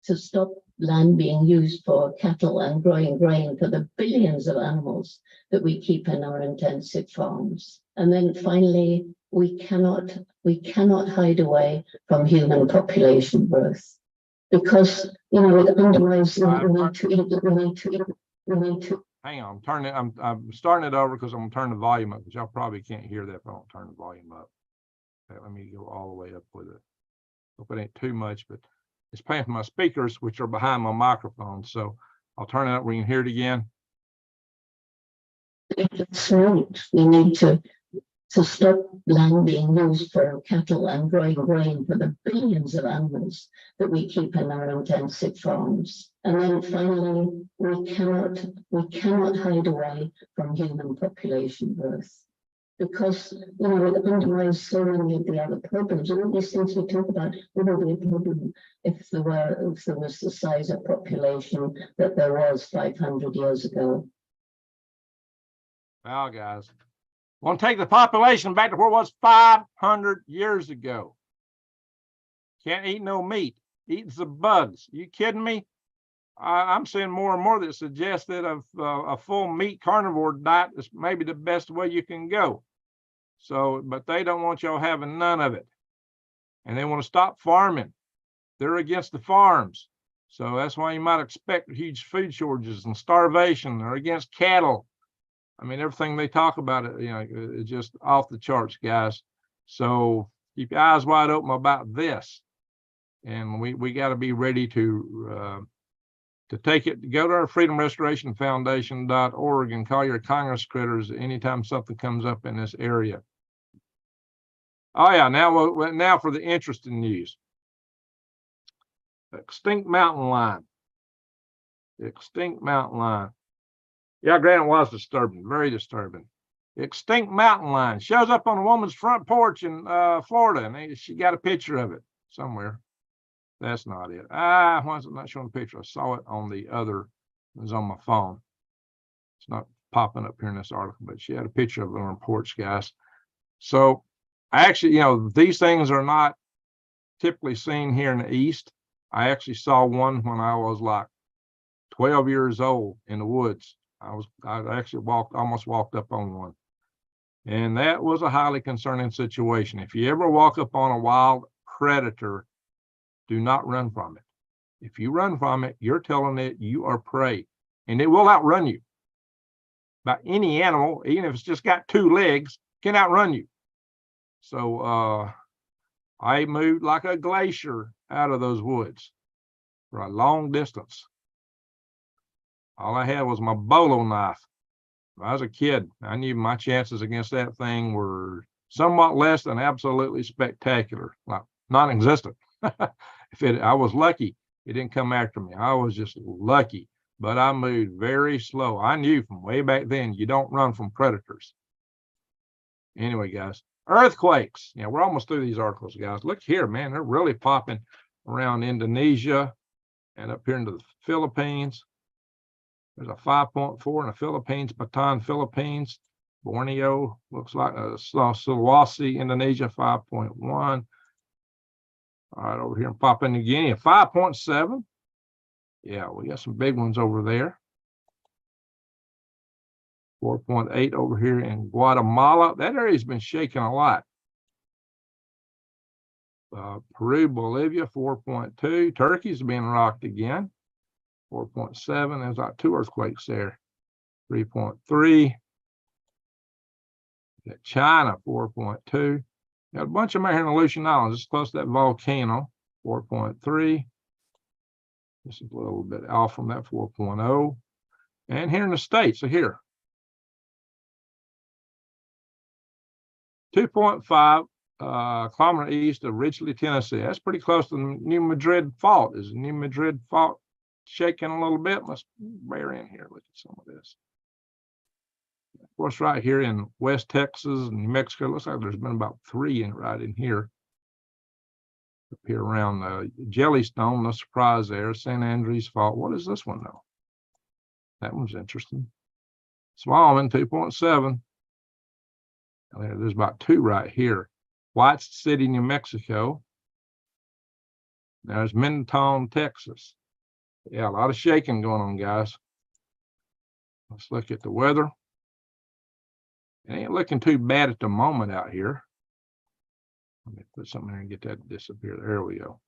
S2: stop land being used for cattle and growing grain for the billions of animals that we keep in our intensive farms. And then finally, we cannot hide away from human population growth, because it underlies we need to.
S1: Hang on, I'm starting it over because I'm gonna turn the volume up, because y'all probably can't hear that if I don't turn the volume up. Okay, let me go all the way up with it. Hope it ain't too much, but it's paying for my speakers, which are behind my microphone. So I'll turn it up where you can hear it again.
S2: That's right. We need to stop land being used for cattle and growing grain for the billions of animals that we keep in our intensive farms. And then finally, we cannot hide away from human population growth, because it underlies so many of the other problems. And all these things we talk about wouldn't be a problem if there was the size of population that there was 500 years ago.
S1: Well, guys, I want to take the population back to where it was 500 years ago. Can't eat no meat. Eating some bugs. You kidding me? I'm seeing more and more that suggest that a full meat carnivore diet is maybe the best way you can go. So, but they don't want y'all having none of it. And they want to stop farming. They're against the farms. So that's why you might expect huge food shortages and starvation. They're against cattle. I mean, everything they talk about it, it's just off the charts, guys. So keep your eyes wide open about this. And we got to be ready to take it. Go to our freedomrestorationfoundation.org and call your Congress critters anytime something comes up in this area. Oh yeah, now for the interesting news. Extinct mountain lion. The extinct mountain lion. Yeah, granted, it was disturbing, very disturbing. The extinct mountain lion shows up on a woman's front porch in Florida, and she got a picture of it somewhere. That's not it. Why is it not showing a picture? I saw it on the other, it was on my phone. It's not popping up here in this article, but she had a picture of it on her porch, guys. So actually, these things are not typically seen here in the East. I actually saw one when I was like 12 years old in the woods. I actually almost walked up on one. And that was a highly concerning situation. If you ever walk up on a wild predator, do not run from it. If you run from it, you're telling it you are prey, and it will outrun you. About any animal, even if it's just got 2 legs, can outrun you. So I moved like a glacier out of those woods for a long distance. All I had was my bolo knife. When I was a kid, I knew my chances against that thing were somewhat less than absolutely spectacular, like non-existent. I was lucky, it didn't come after me. I was just lucky, but I moved very slow. I knew from way back then, you don't run from predators. Anyway, guys, earthquakes. We're almost through these articles, guys. Look here, man, they're really popping around Indonesia and up here into the Philippines. There's a 5.4 in the Philippines, Bataan, Philippines. Borneo, looks like Sulawesi, Indonesia, 5.1. All right, over here in Papua New Guinea, 5.7. Yeah, we got some big ones over there. 4.8 over here in Guatemala. That area's been shaking a lot. Peru, Bolivia, 4.2. Turkey's being rocked again. 4.7. There's like 2 earthquakes there. 3.3. Got China, 4.2. Got a bunch of them here in the Aleutian Islands, just close to that volcano, 4.3. This is a little bit off from that 4.0. And here in the States, so here, 2.5 kilometer east of Ridgely, Tennessee. That's pretty close to the New Madrid Fault. Is the New Madrid Fault shaking a little bit? Let's bear in here, look at some of this. Of course, right here in West Texas and New Mexico, looks like there's been about 3 right in here. Up here around Jellystone, no surprise there. St. Andrews Fault. What is this one though? That one's interesting. Smallman, 2.7. There's about 2 right here. White City, New Mexico. There's Mentone, Texas. Yeah, a lot of shaking going on, guys. Let's look at the weather. It ain't looking too bad at the moment out here. Let me put something here and get that to disappear. There we go.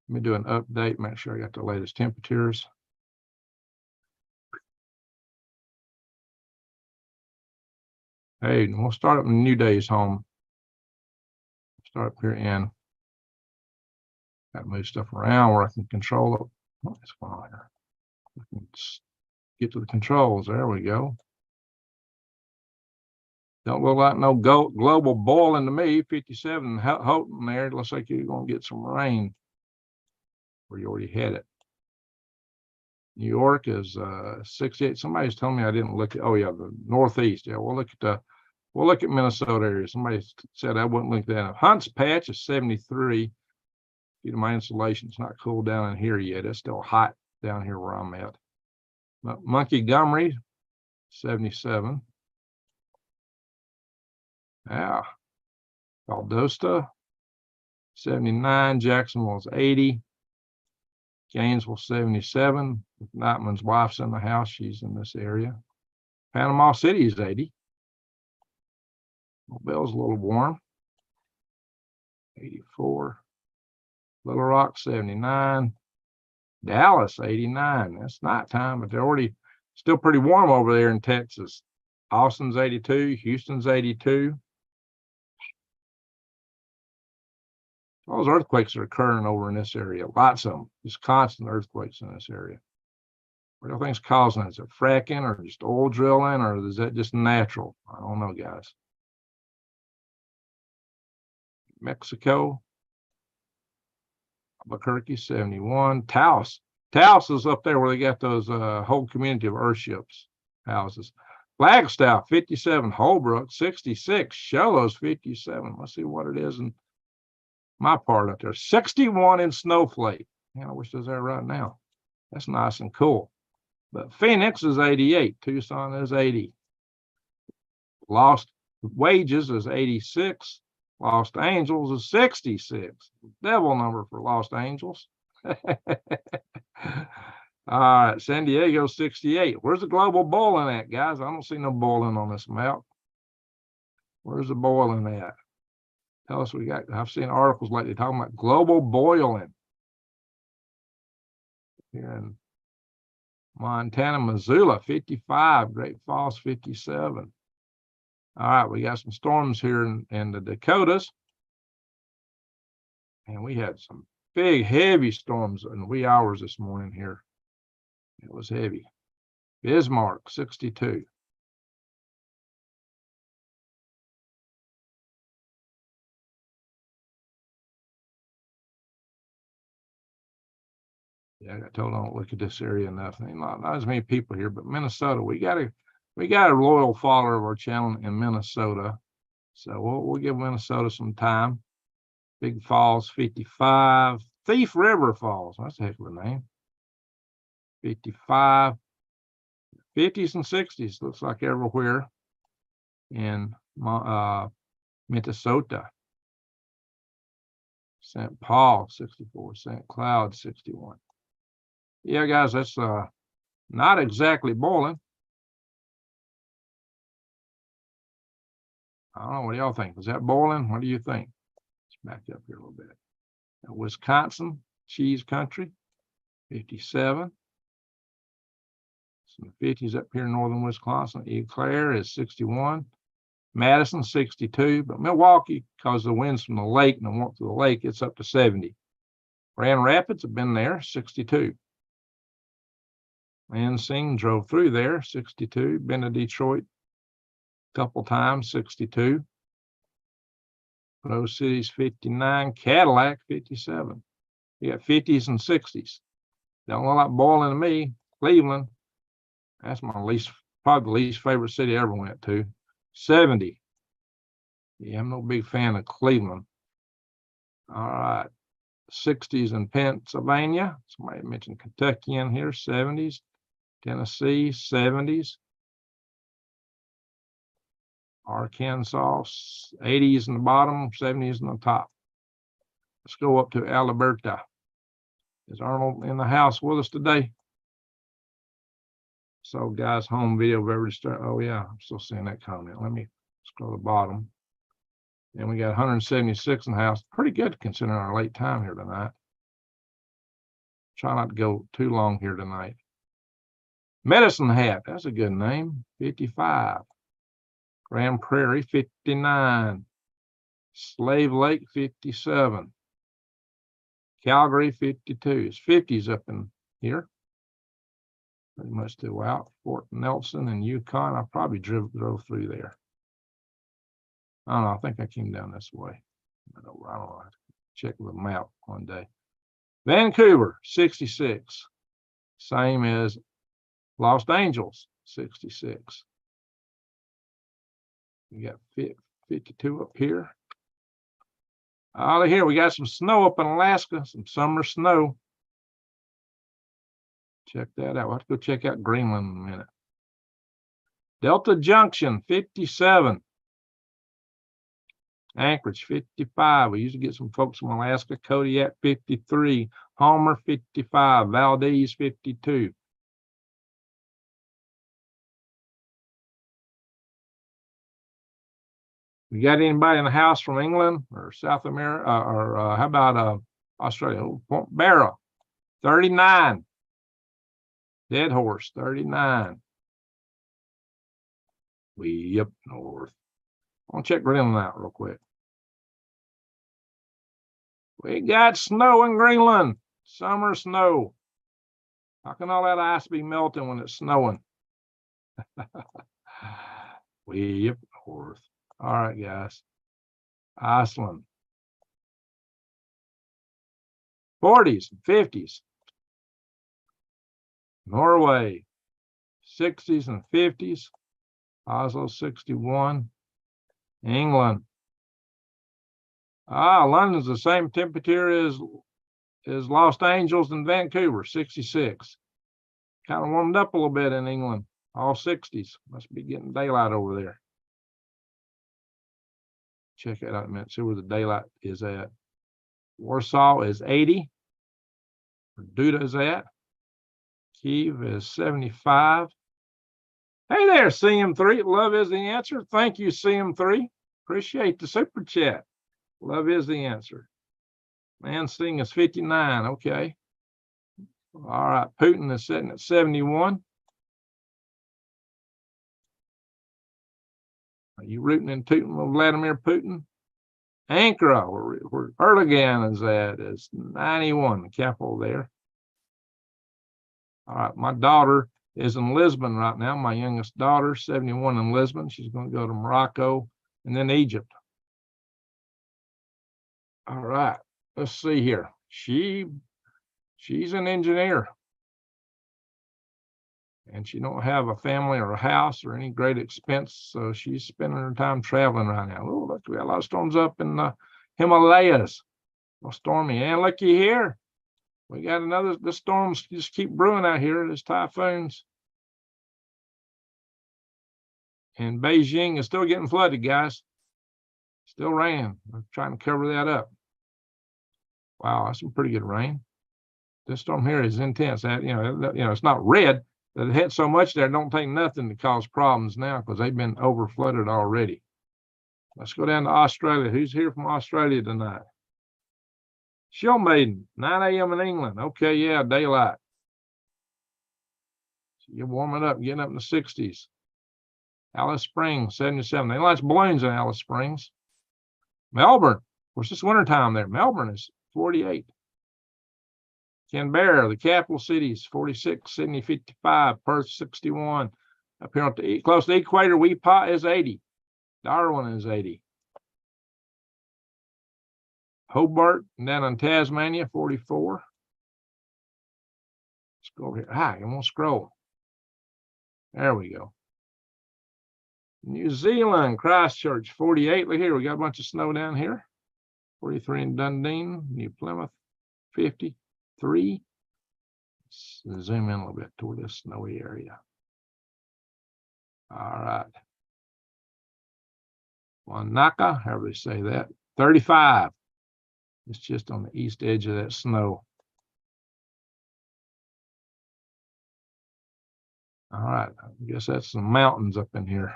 S1: Let me do an update, make sure I got the latest temperatures. Hey, we'll start up in the New Day's home. Start up here in. Got to move stuff around where I can control it. What's going on here? We can get to the controls. There we go. Don't look like no global boiling to me. 57 Houghton there. Looks like you're going to get some rain. Where you already had it. New York is 68. Somebody's telling me I didn't look at. Oh yeah, the Northeast. Yeah, we'll look at Minnesota area. Somebody said I wouldn't look that up. Hunts Patch is 73. Due to my insulation, it's not cool down in here yet. It's still hot down here where I'm at. Montgomery, 77. Yeah. Valdosta, 79. Jacksonville's 80. Gainesville, 77. Knightman's wife's in the house. She's in this area. Panama City is 80. Mobile's a little warm. 84. Little Rock, 79. Dallas, 89. That's nighttime, but they're already still pretty warm over there in Texas. Austin's 82. Houston's 82. All those earthquakes are occurring over in this area. Lots of them. Just constant earthquakes in this area. What do you think's causing it? Is it fracking or just oil drilling, or is that just natural? I don't know, guys. Mexico. Albuquerque, 71. Taos. Taos is up there where they got those whole community of earthships houses. Flagstaff, 57. Holbrook, 66. Sholos, 57. Let's see what it is in my part up there. 61 in Snowflake. Man, I wish it was there right now. That's nice and cool. But Phoenix is 88. Tucson is 80. Lost Wages is 86. Lost Angels is 66. Devil number for Lost Angels. All right, San Diego, 68. Where's the global boiling at, guys? I don't see no boiling on this map. Where's the boiling at? Tell us we got. I've seen articles lately talking about global boiling. Here in Montana, Missoula, 55. Great Falls, 57. All right, we got some storms here in the Dakotas. And we had some big, heavy storms in the wee hours this morning here. It was heavy. Bismarck, 62. Yeah, I got told I don't look at this area enough. Not as many people here, but Minnesota, we got a loyal follower of our channel in Minnesota. So we'll give Minnesota some time. Big Falls, 55. Thief River Falls. That's a heck of a name. 55. 50s and 60s. Looks like everywhere in Minnesota. St. Paul, 64. St. Cloud, 61. Yeah, guys, that's not exactly boiling. I don't know. What do y'all think? Is that boiling? What do you think? Let's back up here a little bit. Wisconsin, cheese country, 57. Some 50s up here in northern Wisconsin. Eau Claire is 61. Madison, 62. But Milwaukee, because the wind's from the lake and the warmth of the lake, it's up to 70. Grand Rapids have been there, 62. Lansing drove through there, 62. Been to Detroit a couple times, 62. Rose City's 59. Cadillac, 57. You got 50s and 60s. Don't look like boiling to me. Cleveland, that's my probably the least favorite city I ever went to. 70. Yeah, I'm no big fan of Cleveland. All right. 60s in Pennsylvania. Somebody mentioned Kentucky in here, 70s. Tennessee, 70s. Arkansas, 80s in the bottom, 70s in the top. Let's go up to Alberta. Is Arnold in the house with us today? So, guys, home video beverage start. Oh, yeah, I'm still seeing that comment. Let me scroll to the bottom. And we got 176 in the house. Pretty good considering our late time here tonight. Try not to go too long here tonight. Medicine Hat, that's a good name. 55. Grand Prairie, 59. Slave Lake, 57. Calgary, 52. It's 50s up in here. Pretty much throughout. Fort Nelson and Yukon. I probably drove through there. I don't know. I think I came down this way. I don't know. I have to check the map one day. Vancouver, 66. Same as Los Angeles, 66. We got 52 up here. Out of here, we got some snow up in Alaska, some summer snow. Check that out. We'll have to go check out Greenland in a minute. Delta Junction, 57. Anchorage, 55. We usually get some folks from Alaska. Kodiak, 53. Homer, 55. Valdez, 52. We got anybody in the house from England or South America, or how about Australia? Oh, Point Barrow, 39. Dead Horse, 39. Way up north. I'll check Greenland out real quick. We got snow in Greenland. Summer snow. How can all that ice be melting when it's snowing? Way up north. All right, guys. Iceland. 40s and 50s. Norway. 60s and 50s. Oslo, 61. England. London's the same temperature as Los Angeles and Vancouver, 66. Kind of warmed up a little bit in England, all 60s. Must be getting daylight over there. Check it out a minute, see where the daylight is at. Warsaw is 80. Where Duda is at. Kiev is 75. Hey there, CM3. Love is the answer. Thank you, CM3. Appreciate the super chat. Love is the answer. Lansing is 59. Okay. All right. Putin is sitting at 71. Are you rooting and tooting with Vladimir Putin? Ankara, where Erdogan is at, is 91, the capital there. All right. My daughter is in Lisbon right now. My youngest daughter, 71 in Lisbon. She's going to go to Morocco and then Egypt. All right. Let's see here. She's an engineer. And she don't have a family or a house or any great expense. So she's spending her time traveling right now. Oh, look, we got a lot of storms up in the Himalayas. Well, stormy. And looky here. We got another, the storms just keep brewing out here. There's typhoons. And Beijing is still getting flooded, guys. Still raining. We're trying to cover that up. Wow, that's some pretty good rain. This storm here is intense. That, it's not red. It had so much there, it don't take nothing to cause problems now because they've been over flooded already. Let's go down to Australia. Who's here from Australia tonight? Shill Maiden, 9 a.m. in England. Okay, yeah, daylight. So you're warming up, getting up in the 60s. Alice Springs, 77. They launch balloons in Alice Springs. Melbourne, of course, it's wintertime there. Melbourne is 48. Canberra, the capital city, is 46. Sydney, 55. Perth, 61. Up here close to the equator, Weepa is 80. Darwin is 80. Hobart, down in Tasmania, 44. Let's go over here. I won't scroll. There we go. New Zealand, Christchurch, 48. Look here, we got a bunch of snow down here. 43 in Dundee, New Plymouth, 53. Let's zoom in a little bit toward this snowy area. All right. Wanaka, however they say that, 35. It's just on the east edge of that snow. All right, I guess that's some mountains up in here.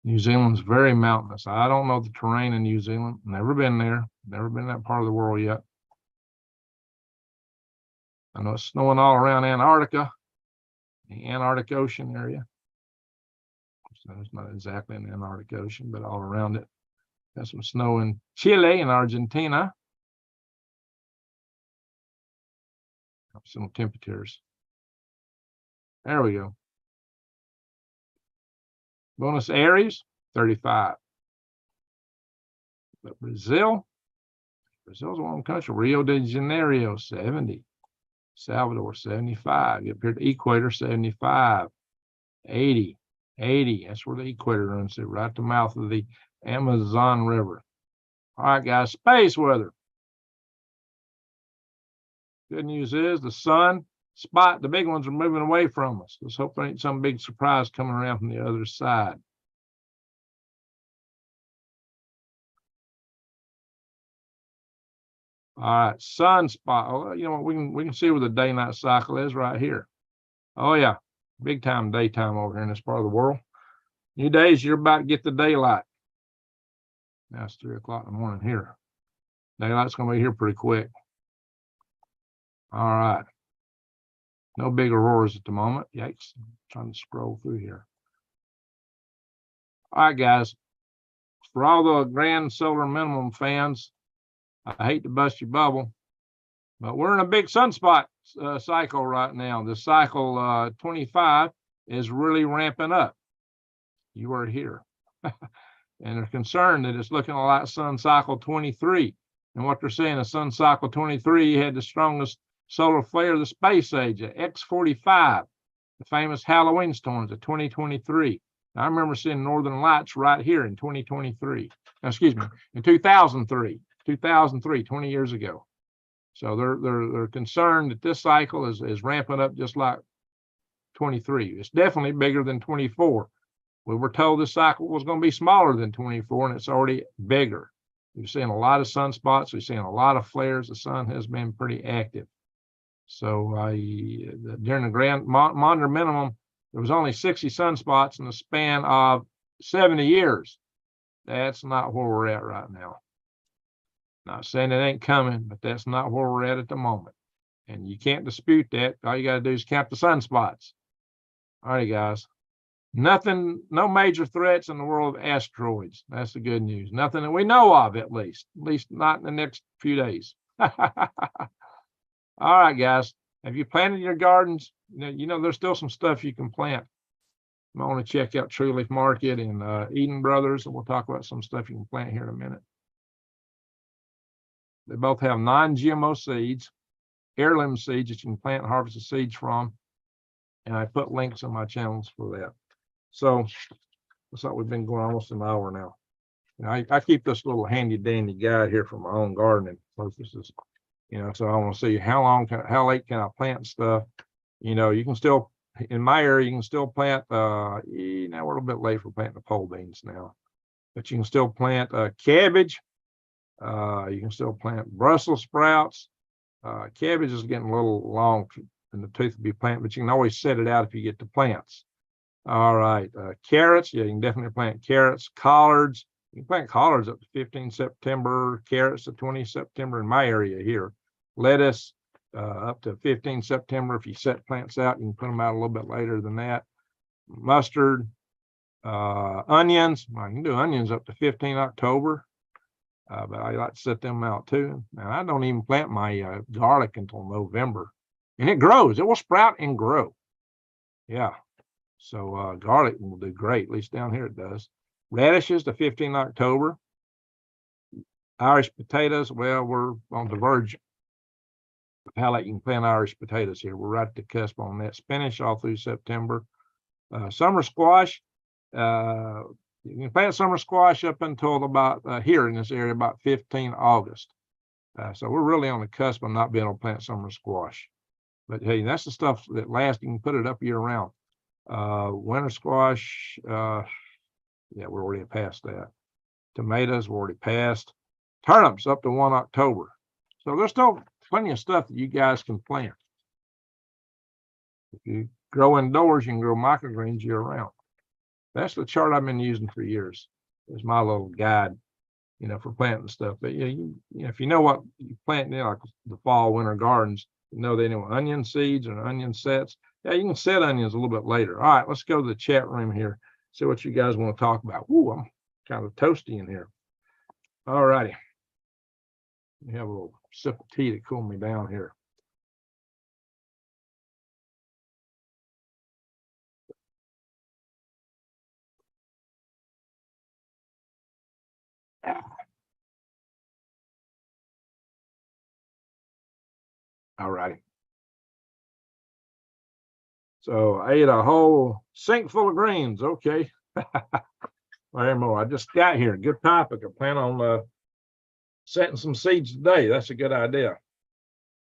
S1: New Zealand's very mountainous. I don't know the terrain in New Zealand. Never been there. Never been in that part of the world yet. I know it's snowing all around Antarctica, the Antarctic Ocean area. So it's not exactly in the Antarctic Ocean, but all around it. Got some snow in Chile and Argentina. Some temperatures. There we go. Buenos Aires, 35. But Brazil's a warm country. Rio de Janeiro, 70. Salvador, 75. Get up here to equator, 75. 80. 80. That's where the equator runs to, right at the mouth of the Amazon River. All right, guys, space weather. Good news is the sun spot, the big ones are moving away from us. Let's hope there ain't some big surprise coming around from the other side. All right, sunspot. Oh, you know what? We can see where the day-night cycle is right here. Oh yeah, big time daytime over here in this part of the world. New days, you're about to get the daylight. Now it's 3 o'clock in the morning here. Daylight's gonna be here pretty quick. All right. No big auroras at the moment. Yikes. I'm trying to scroll through here. All right, guys. For all the grand solar minimum fans, I hate to bust your bubble, but we're in a big sunspot cycle right now. The cycle 25 is really ramping up. You are here. And they're concerned that it's looking like sun cycle 23. And what they're saying is sun cycle 23 had the strongest solar flare of the space age at X45, the famous Halloween storms of 2023. Now, I remember seeing northern lights right here in 2023. Now, excuse me, in 2003, 20 years ago. So they're concerned that this cycle is ramping up just like 23. It's definitely bigger than 24. We were told this cycle was going to be smaller than 24, and it's already bigger. We've seen a lot of sunspots. We've seen a lot of flares. The sun has been pretty active. So during the grand Maunder minimum, there was only 60 sunspots in the span of 70 years. That's not where we're at right now. Not saying it ain't coming, but that's not where we're at the moment. And you can't dispute that. All you got to do is count the sunspots. All right, guys. Nothing, no major threats in the world of asteroids. That's the good news. Nothing that we know of, at least not in the next few days. All right, guys. Have you planted your gardens? You know, there's still some stuff you can plant. I want to check out True Leaf Market and Eden Brothers, and we'll talk about some stuff you can plant here in a minute. They both have non-GMO seeds, heirloom seeds that you can plant and harvest the seeds from. And I put links on my channels for that. So looks like we've been going almost an hour now. And I keep this little handy dandy guide here for my own gardening purposes. You know, so I want to see how late can I plant stuff. You know, you can still, in my area, you can still plant, now we're a little bit late for planting the pole beans now, but you can still plant cabbage. You can still plant Brussels sprouts. Cabbage is getting a little long in the tooth to be planted, but you can always set it out if you get the plants. All right, carrots, yeah, you can definitely plant carrots. Collards, you can plant collards up to 15 September, carrots to 20 September in my area here. Lettuce up to 15 September. If you set plants out, you can put them out a little bit later than that. Mustard, Onions, I can do onions up to 15 October, but I like to set them out too. And I don't even plant my garlic until November, and it grows. It will sprout and grow. Yeah. So garlic will do great, at least down here it does. Radishes to 15 October. Irish potatoes, well, we're on the verge of how late you can plant Irish potatoes here. We're right at the cusp on that. Spinach all through September. Summer squash, you can plant summer squash up until about here in this area, about 15 August. So we're really on the cusp of not being able to plant summer squash. But hey, that's the stuff that lasts. You can put it up year round. Winter squash, yeah, we're already past that. Tomatoes, we're already past. Turnips up to 1 October. So there's still plenty of stuff that you guys can plant. If you grow indoors, you can grow microgreens year round. That's the chart I've been using for years. It's my little guide, for planting stuff. But if you know what you plant, like the fall, winter gardens, they know onion seeds and onion sets. Yeah, you can set onions a little bit later. All right, let's go to the chat room here. See what you guys want to talk about. Ooh, I'm kind of toasty in here. All righty. Let me have a little sip of tea to cool me down here. All righty. So I ate a whole sink full of greens. Okay. There more. I just got here. Good topic. I plan on setting some seeds today. That's a good idea.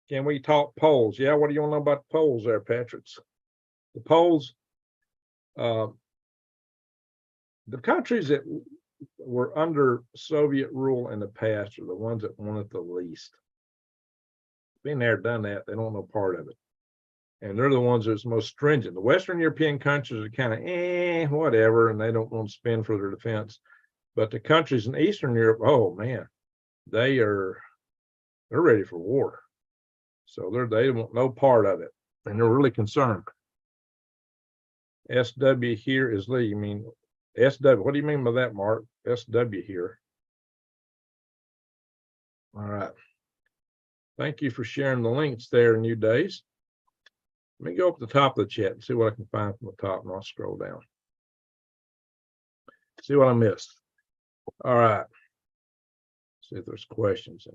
S1: Can we talk polls? Yeah. What do you want to know about the polls there, Patrick? The polls, the countries that were under Soviet rule in the past are the ones that want it the least. Been there, done that. They don't know part of it. And they're the ones that's most stringent. The Western European countries are kind of whatever, and they don't want to spend for their defense. But the countries in Eastern Europe, oh man, they're ready for war. So they want no part of it, and they're really concerned. SW here is Lee. You mean SW? What do you mean by that, Mark? SW here. All right. Thank you for sharing the links there, New Days. Let me go up to the top of the chat and see what I can find from the top, and I'll scroll down. See what I missed. All right. See if there's questions.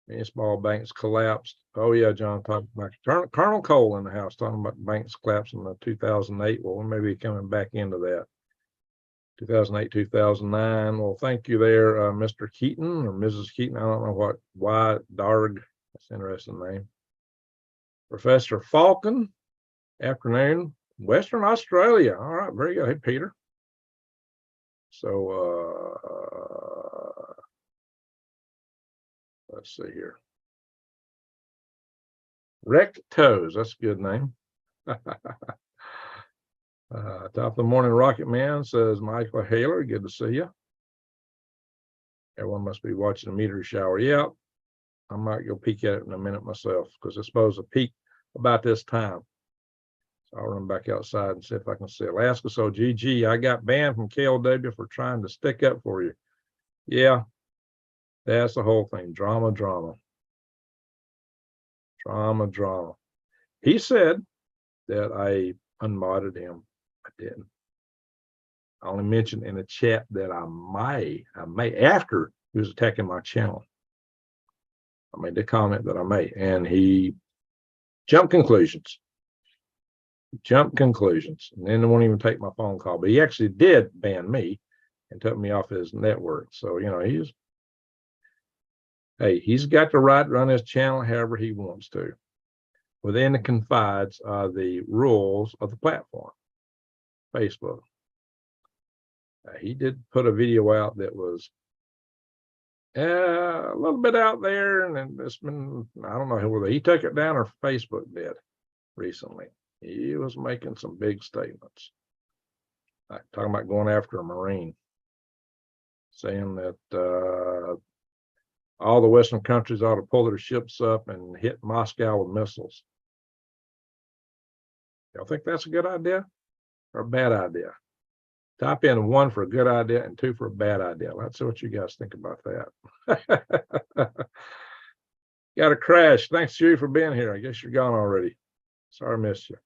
S1: Municipal banks collapsed. Oh yeah, John talking about Colonel Cole in the house talking about banks collapsing in 2008. Well, we may be coming back into that. 2008, 2009. Well, thank you there, Mr. Keaton or Mrs. Keaton. I don't know what. Why Darg. That's an interesting name. Professor Falcon, afternoon, Western Australia. All right, very good. Hey, Peter. So let's see here. Wrecked Toes, that's a good name. Top of the morning, Rocket Man, says Michael Haler. Good to see you. Everyone must be watching a meteor shower. Yeah, I might go peek at it in a minute myself because it's supposed to peak about this time. So I'll run back outside and see if I can see Alaska. So GG, I got banned from KLW for trying to stick up for you. Yeah, that's the whole thing. Drama. He said that I unmodded him. I didn't. I only mentioned in the chat that I may after he was attacking my channel. I made the comment that I made, and he jumped conclusions. And then they won't even take my phone call. But he actually did ban me and took me off his network. So, he's got the right to run his channel however he wants to, within the confines of the rules of the platform, Facebook. He did put a video out that was a little bit out there, and it's been, I don't know whether he took it down or Facebook did recently. He was making some big statements, like talking about going after a Marine, saying that all the Western countries ought to pull their ships up and hit Moscow with missiles. Y'all think that's a good idea? or a bad idea? Type in 1 for a good idea and 2 for a bad idea. Let's see what you guys think about that. Got a crash. Thanks to you for being here. I guess you're gone already. Sorry I missed you.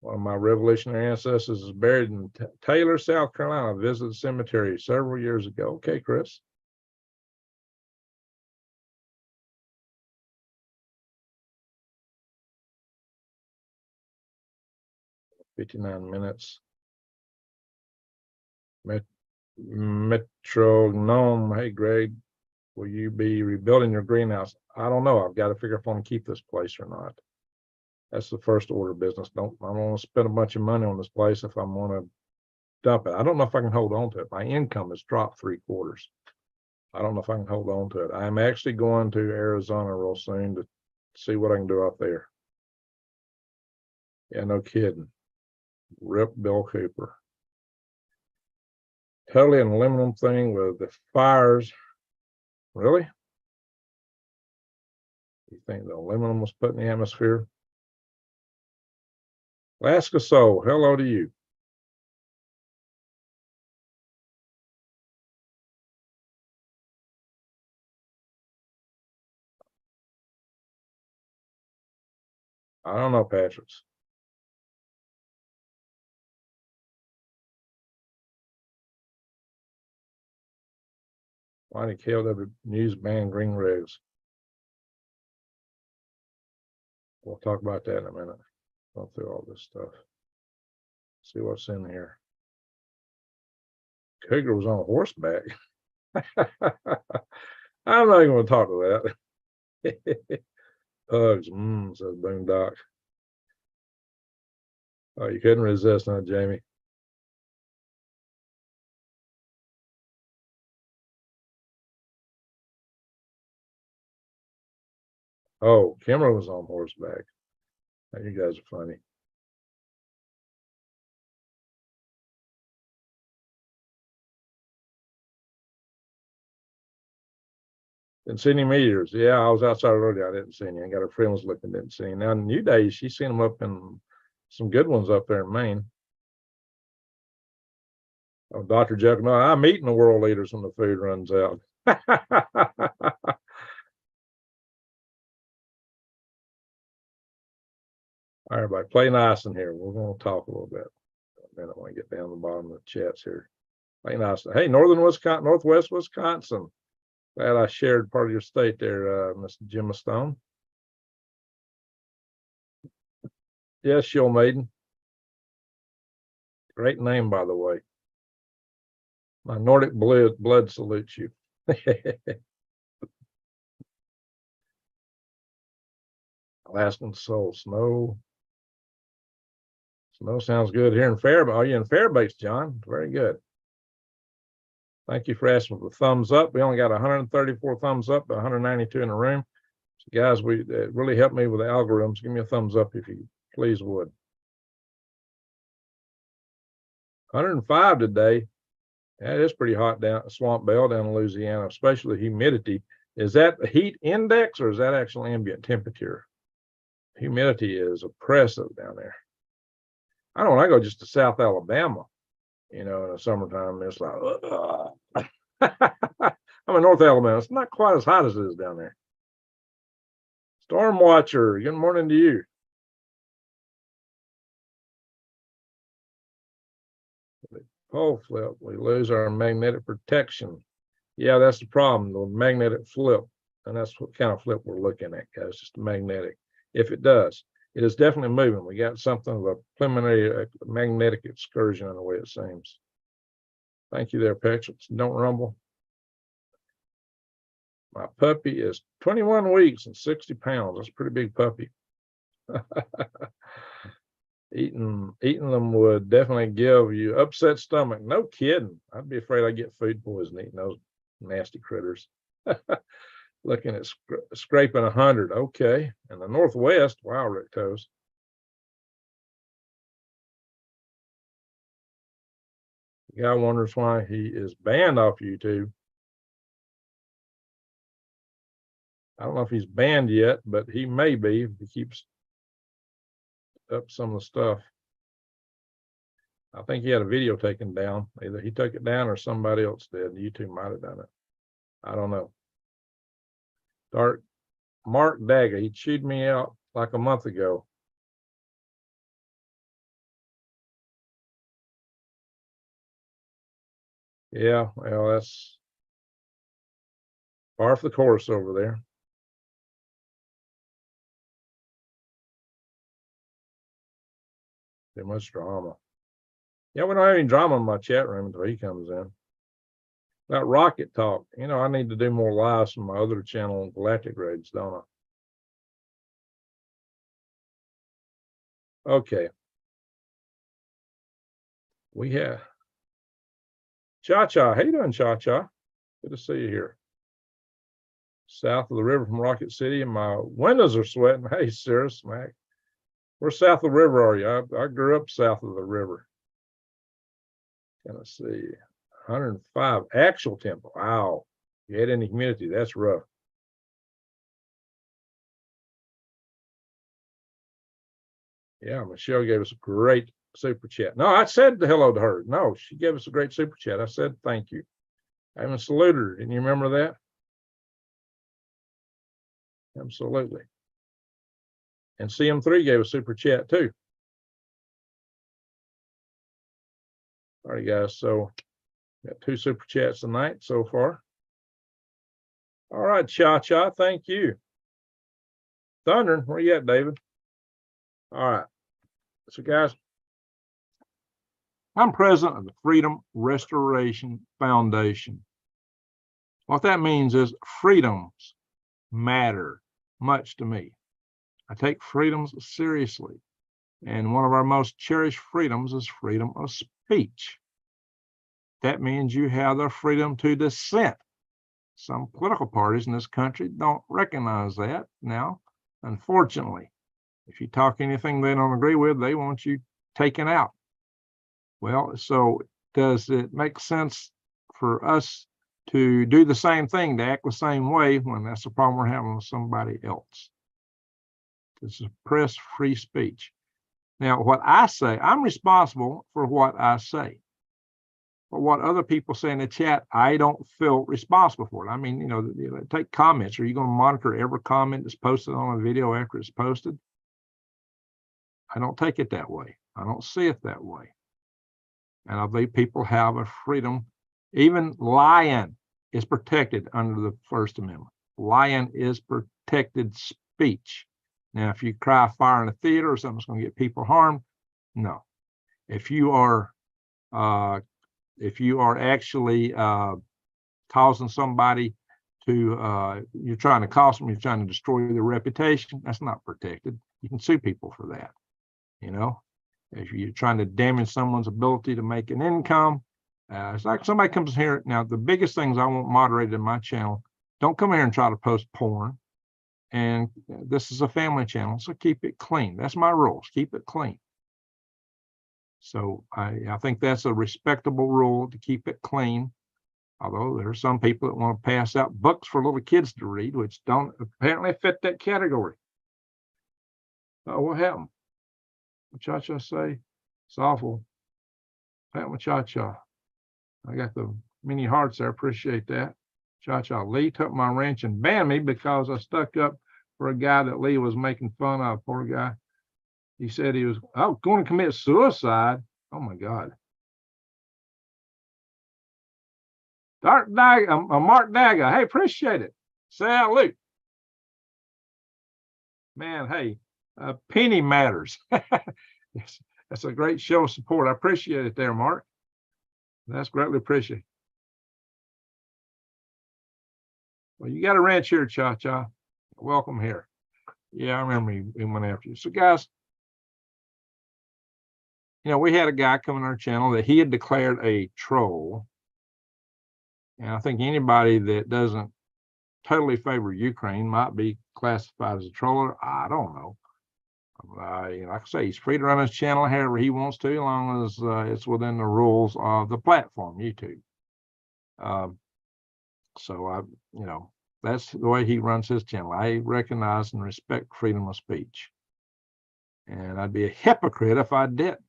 S1: One of my revolutionary ancestors is buried in Taylor, South Carolina. I visited the cemetery several years ago. Okay, Chris. $59. Metronome. Hey, Greg, will you be rebuilding your greenhouse? I don't know. I've got to figure if I want to keep this place or not. That's the first order of business. I don't want to spend a bunch of money on this place if I want to dump it. I don't know if I can hold on to it. My income has dropped 3/4. I don't know if I can hold on to it. I'm actually going to Arizona real soon to see what I can do out there. Yeah, no kidding. Rip Bill Cooper. Totally an aluminum thing with the fires. Really? You think the aluminum was put in the atmosphere? Alaska Soul, hello to you. I don't know, Patrick's. Why did KLW News ban green regs? We'll talk about that in a minute. Go through all this stuff. See what's in here. Cougar was on horseback. I'm not even going to talk to that. Pugs, says Boondock. Oh, you couldn't resist, huh, Jamie? Oh, Kimmer was on horseback. Now, you guys are funny. Didn't see any meteors. Yeah, I was outside earlier. I didn't see any. I got her friend was looking, didn't see any. Now, in New Days, she's seen them up in some good ones up there in Maine. Oh, Dr. Jeff, no, I'm eating the world leaders when the food runs out. All right, everybody, play nice in here. We're going to talk a little bit. Then I want to get down to the bottom of the chats here. Play nice. Hey, Northwest Wisconsin. Glad I shared part of your state there, Mr. Jim Stone. Yes, Shield Maiden. Great name, by the way. My Nordic blood salutes you. Alaskan Soul. Snow sounds good here in Fairbanks. Are you in Fairbanks, John? Very good. Thank you for asking for the thumbs up. We only got 134 thumbs up, but 192 in the room. So guys, it really helped me with the algorithms. Give me a thumbs up if you please would. 105 today. That is pretty hot down Swamp Bell down in Louisiana, especially humidity. Is that the heat index or is that actual ambient temperature? Humidity is oppressive down there. I don't know. I go just to South Alabama, in the summertime. It's like, I'm in North Alabama. It's not quite as hot as it is down there. Storm Watcher, good morning to you. Pole flip, we lose our magnetic protection. Yeah, that's the problem, the magnetic flip. And that's what kind of flip we're looking at, guys, just magnetic. If it does, it is definitely moving. We got something of a preliminary magnetic excursion in the way it seems. Thank you there, Patrick. Don't rumble. My puppy is 21 weeks and 60 pounds. That's a pretty big puppy. Eating them would definitely give you upset stomach. No kidding. I'd be afraid I'd get food poisoning eating those nasty critters. Looking at scraping 100. Okay. In the Northwest, wow, Rick Toes. The guy wonders why he is banned off YouTube. I don't know if he's banned yet, but he may be if he keeps up some of the stuff. I think he had a video taken down. Either he took it down or somebody else did. YouTube might have done it. I don't know. Mark Daga, he chewed me out like a month ago. Yeah, well, that's par for the course over there. Too much drama. Yeah, we don't have any drama in my chat room until he comes in. That rocket talk, you know, I need to do more lives from my other channel on Galactic Raids, don't I? Okay. We have Cha-Cha. How you doing, Cha-Cha? Good to see you here. South of the river from Rocket City, and my windows are sweating. Hey, Sarah Smack. Where south of the river are you? I grew up south of the river. Tennessee. 105 actual temp. Wow. You had any humidity? That's rough. Yeah, Michelle gave us a great super chat. No, I said hello to her. No, she gave us a great super chat. I said thank you. I haven't saluted her. Didn't you remember that? Absolutely. And CM3 gave a super chat too. All right, guys. So got 2 super chats tonight so far. All right, Cha-Cha. Thank you. Thunder, where you at, David? All right. So, guys, I'm president of the Freedom Restoration Foundation. What that means is freedoms matter much to me. I take freedoms seriously. And one of our most cherished freedoms is freedom of speech. That means you have the freedom to dissent. Some political parties in this country don't recognize that now, unfortunately. If you talk anything they don't agree with, they want you taken out. Well, so does it make sense for us to do the same thing, to act the same way when that's the problem we're having with somebody else? To suppress free speech. Now, what I say, I'm responsible for what I say. But what other people say in the chat, I don't feel responsible for it. I mean, you know, take comments. Are you going to monitor every comment that's posted on a video after it's posted? I don't take it that way. I don't see it that way. And I believe people have a freedom. Even lying is protected under the First Amendment. Lying is protected speech. Now, if you cry fire in a theater or something's going to get people harmed, no. If you are actually causing somebody to, you're trying to cost them, you're trying to destroy their reputation, that's not protected. You can sue people for that. You know, if you're trying to damage someone's ability to make an income, it's like somebody comes here. Now, the biggest things I want moderated in my channel, don't come here and try to post porn. And this is a family channel, so keep it clean. That's my rules. Keep it clean. So I think that's a respectable rule, to keep it clean. Although there are some people that want to pass out books for little kids to read, which don't apparently fit that category. Oh, what happened? What Cha-Cha say? It's awful. What happened with Cha-Cha? I got the mini hearts there. Appreciate that. Cha-Cha. Lee took my wrench and banned me because I stuck up for a guy that Lee was making fun of. Poor guy. He said he was going to commit suicide. Oh my God. Mark Daga. Hey, appreciate it. Salute. Man, hey, penny matters. That's a great show of support. I appreciate it there, Mark. That's greatly appreciated. Well, you got a ranch here, Cha-Cha. Welcome here. Yeah, I remember he went after you. So, guys, you know, we had a guy come on our channel that he had declared a troll. And I think anybody that doesn't totally favor Ukraine might be classified as a troller. I don't know. You know, like I say, he's free to run his channel however he wants to, as long as it's within the rules of the platform, YouTube. So you know, that's the way he runs his channel. I recognize and respect freedom of speech. And I'd be a hypocrite if I didn't.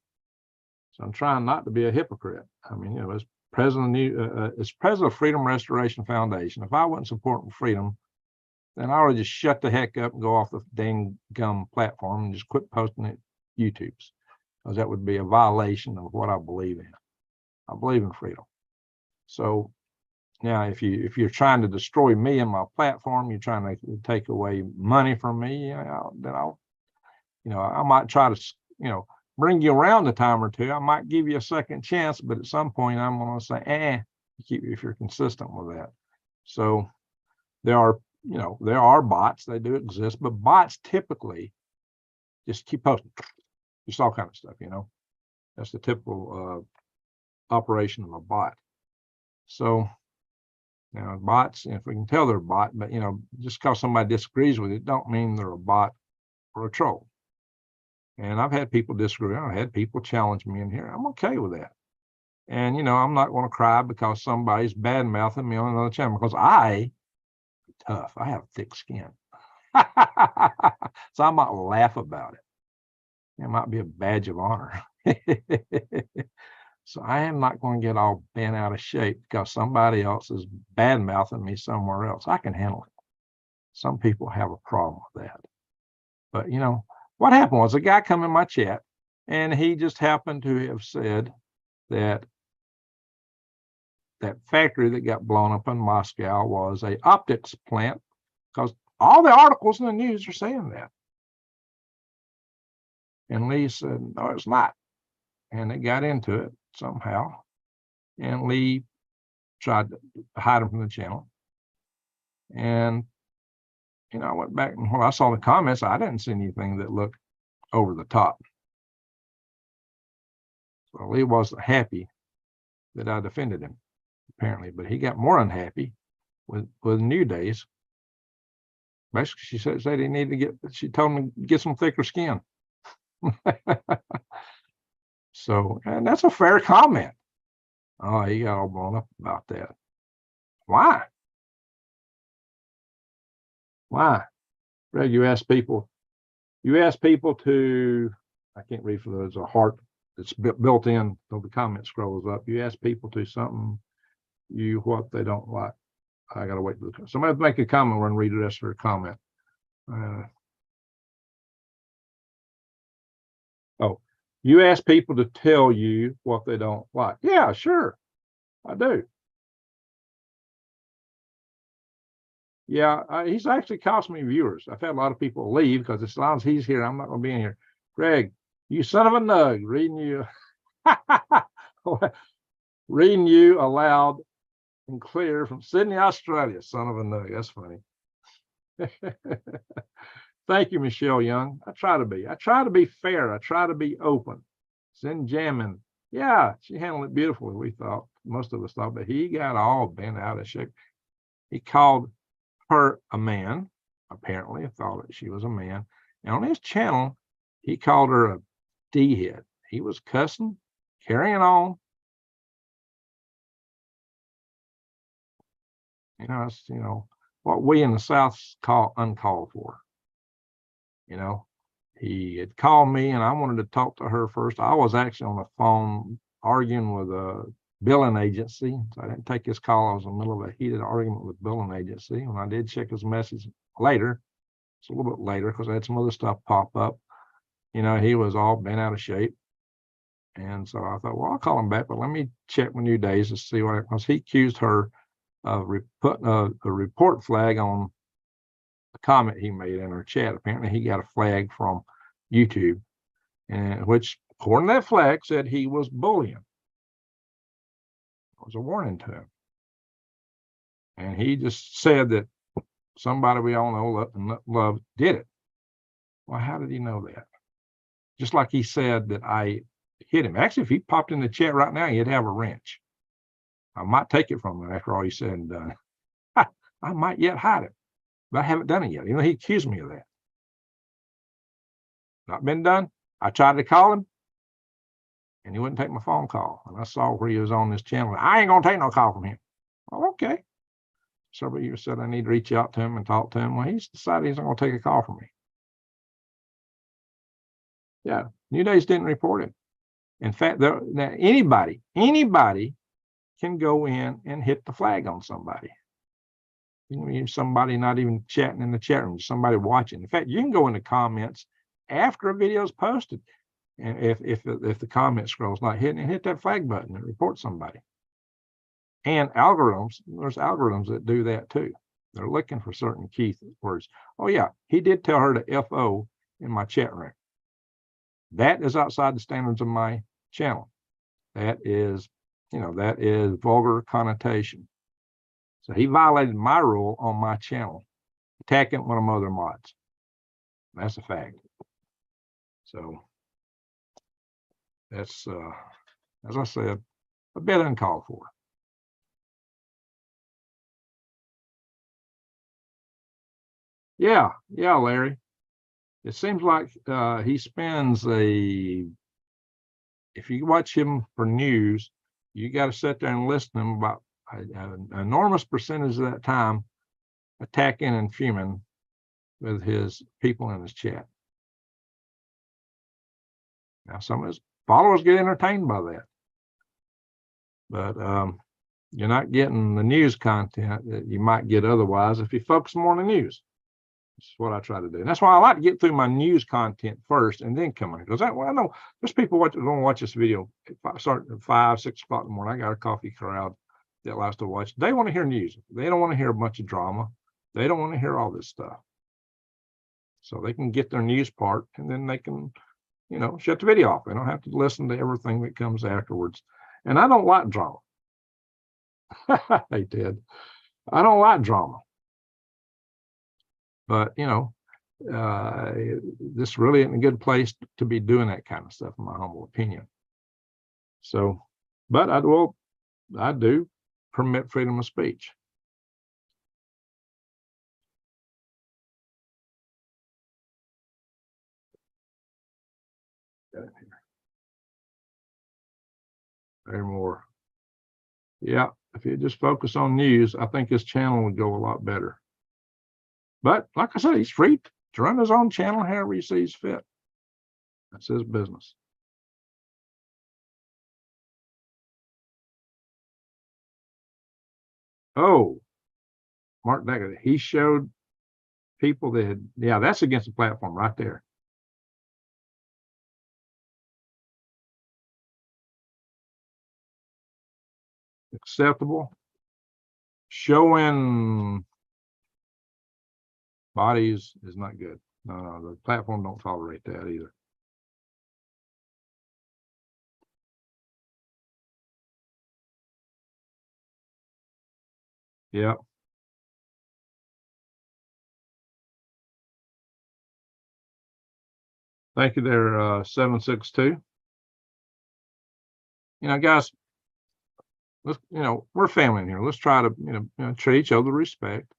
S1: So I'm trying not to be a hypocrite. I mean, as president of Freedom Restoration Foundation, if I wasn't supporting freedom, then I would just shut the heck up and go off the dang gum platform and just quit posting it YouTubes, because that would be a violation of what I believe in. I believe in freedom. So now, if you're trying to destroy me and my platform, you're trying to take away money from me, then I might try to, bring you around a time or two. I might give you a second chance, but at some point I'm going to say, if you're consistent with that. So there are bots, they do exist, but bots typically just keep posting, just all kind of stuff, That's the typical operation of a bot. So now bots, if we can tell they're a bot, but just because somebody disagrees with it, don't mean they're a bot or a troll. And I've had people disagree. I've had people challenge me in here. I'm okay with that. And I'm not going to cry because somebody's bad mouthing me on another channel, because I'm tough. I have thick skin. So I might laugh about it. It might be a badge of honor. So I am not going to get all bent out of shape because somebody else is bad mouthing me somewhere else. I can handle it. Some people have a problem with that. But what happened was a guy come in my chat, and he just happened to have said that factory that got blown up in Moscow was a optics plant, because all the articles in the news are saying that. And Lee said, no, it's not. And they got into it somehow. And Lee tried to hide him from the channel. And, I went back, and when I saw the comments, I didn't see anything that looked over the top. So Lee wasn't happy that I defended him, apparently, but he got more unhappy with New Days. Basically, she said he needed she told him to get some thicker skin. So, and that's a fair comment. Oh, he got all blown up about that. Why? Greg, you ask people to, I can't read for those, a heart that's built in so the comment scrolls up. You ask people to something what they don't like. I gotta wait for somebody to make a comment. We're gonna read the rest of their comment. You ask people to tell you what they don't like. Yeah, sure, I do. Yeah, he's actually cost me viewers. I've had a lot of people leave because as long as he's here, I'm not going to be in here. Greg, you son of a nug, reading you aloud and clear from Sydney, Australia. Son of a nug. That's funny. Thank you, Michelle Young. I try to be fair. I try to be open. Sin Jamming. Yeah, she handled it beautifully, we thought. Most of us thought, but he got all bent out of shape. He called her a man, apparently. I thought that she was a man. And on his channel, he called her a D-head. He was cussing, carrying on. It's, what we in the South call uncalled for. He had called me and I wanted to talk to her first. I was actually on the phone arguing with a billing agency. So I didn't take his call. I was in the middle of a heated argument with billing agency. When I did check his message later, it's a little bit later because I had some other stuff pop up. He was all bent out of shape. And so I thought, well, I'll call him back, but let me check with New Days to see what, because he accused her of putting a report flag on the comment he made in our chat. Apparently he got a flag from YouTube, and which according to that flag said he was bullying. It was a warning to him. And he just said that somebody we all know love did it. Well, how did he know that? Just like he said that I hit him. Actually, if he popped in the chat right now, he'd have a wrench. I might take it from him after all he said and done. I might yet hide it, but I haven't done it yet. He accused me of that. Not been done. I tried to call him, and he wouldn't take my phone call. And I saw where he was on this channel. I ain't gonna take no call from him. Well, okay. Several years said I need to reach out to him and talk to him. Well, he's decided he's not gonna take a call from me. Yeah, New Days didn't report it. In fact, now anybody can go in and hit the flag on somebody. Somebody not even chatting in the chat room, somebody watching. In fact, you can go in the comments after a video is posted, and if the comment scroll's not hitting, and hit that flag button and report somebody. And algorithms, there's algorithms that do that too. They're looking for certain key words. Oh yeah, he did tell her to FO in my chat room. That is outside the standards of my channel. That is, that is vulgar connotation. So he violated my rule on my channel, attacking one of my other mods. That's a fact. So that's, as I said, a bit uncalled for. Yeah, Larry. It seems like he spends if you watch him for news, you got to sit there and listen to him about an enormous percentage of that time attacking and fuming with his people in his chat. Now, some of his followers get entertained by that, but you're not getting the news content that you might get otherwise if you focus more on the news. That's what I try to do. And that's why I like to get through my news content first and then come in. Because I know there's people going to watch this video starting at 5, 6 o'clock in the morning. I got a coffee crowd that likes to watch. They want to hear news. They don't want to hear a bunch of drama. They don't want to hear all this stuff. So they can get their news part and then they can, shut the video off. They don't have to listen to everything that comes afterwards. And I don't like drama. Hey, Ted, I don't like drama. But, this really isn't a good place to be doing that kind of stuff, in my humble opinion. So, but I do permit freedom of speech. There more. Yeah, if you just focus on news, I think his channel would go a lot better. But like I said, he's free to run his own channel however he sees fit. That's his business. Oh, Mark Daggett, he showed people that yeah, that's against the platform right there. Acceptable. Showing bodies is not good. No, the platform don't tolerate that either. Yeah. Thank you there, 762. Guys, let's, we're family in here. Let's try to, treat each other with respect.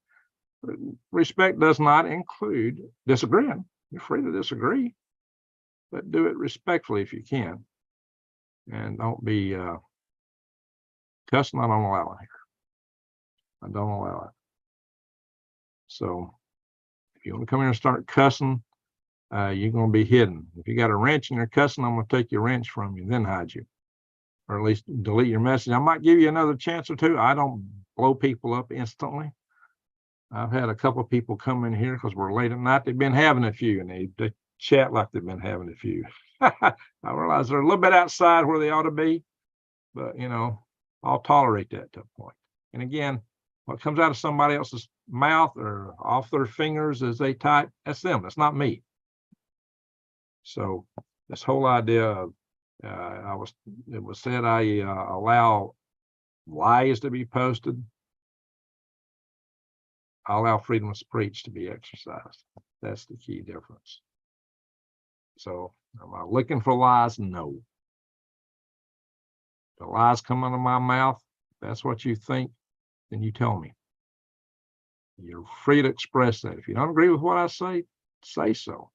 S1: Respect does not include disagreeing. You're free to disagree, but do it respectfully if you can. And don't be cussing. I don't allow it here. I don't allow it. So if you want to come here and start cussing, you're going to be hidden. If you got a wrench and you're cussing, I'm going to take your wrench from you, then hide you, or at least delete your message. I might give you another chance or two. I don't blow people up instantly. I've had a couple of people come in here because we're late at night. They've been having a few, and they chat like they've been having a few. I realize they're a little bit outside where they ought to be, but I'll tolerate that to a point. And again, what comes out of somebody else's mouth or off their fingers as they type, that's them. That's not me. So this whole idea of it was said I allow lies to be posted. I allow freedom of speech to be exercised. That's the key difference. So am I looking for lies? No. The lies come out of my mouth. If that's what you think, then you tell me. You're free to express that. If you don't agree with what I say so.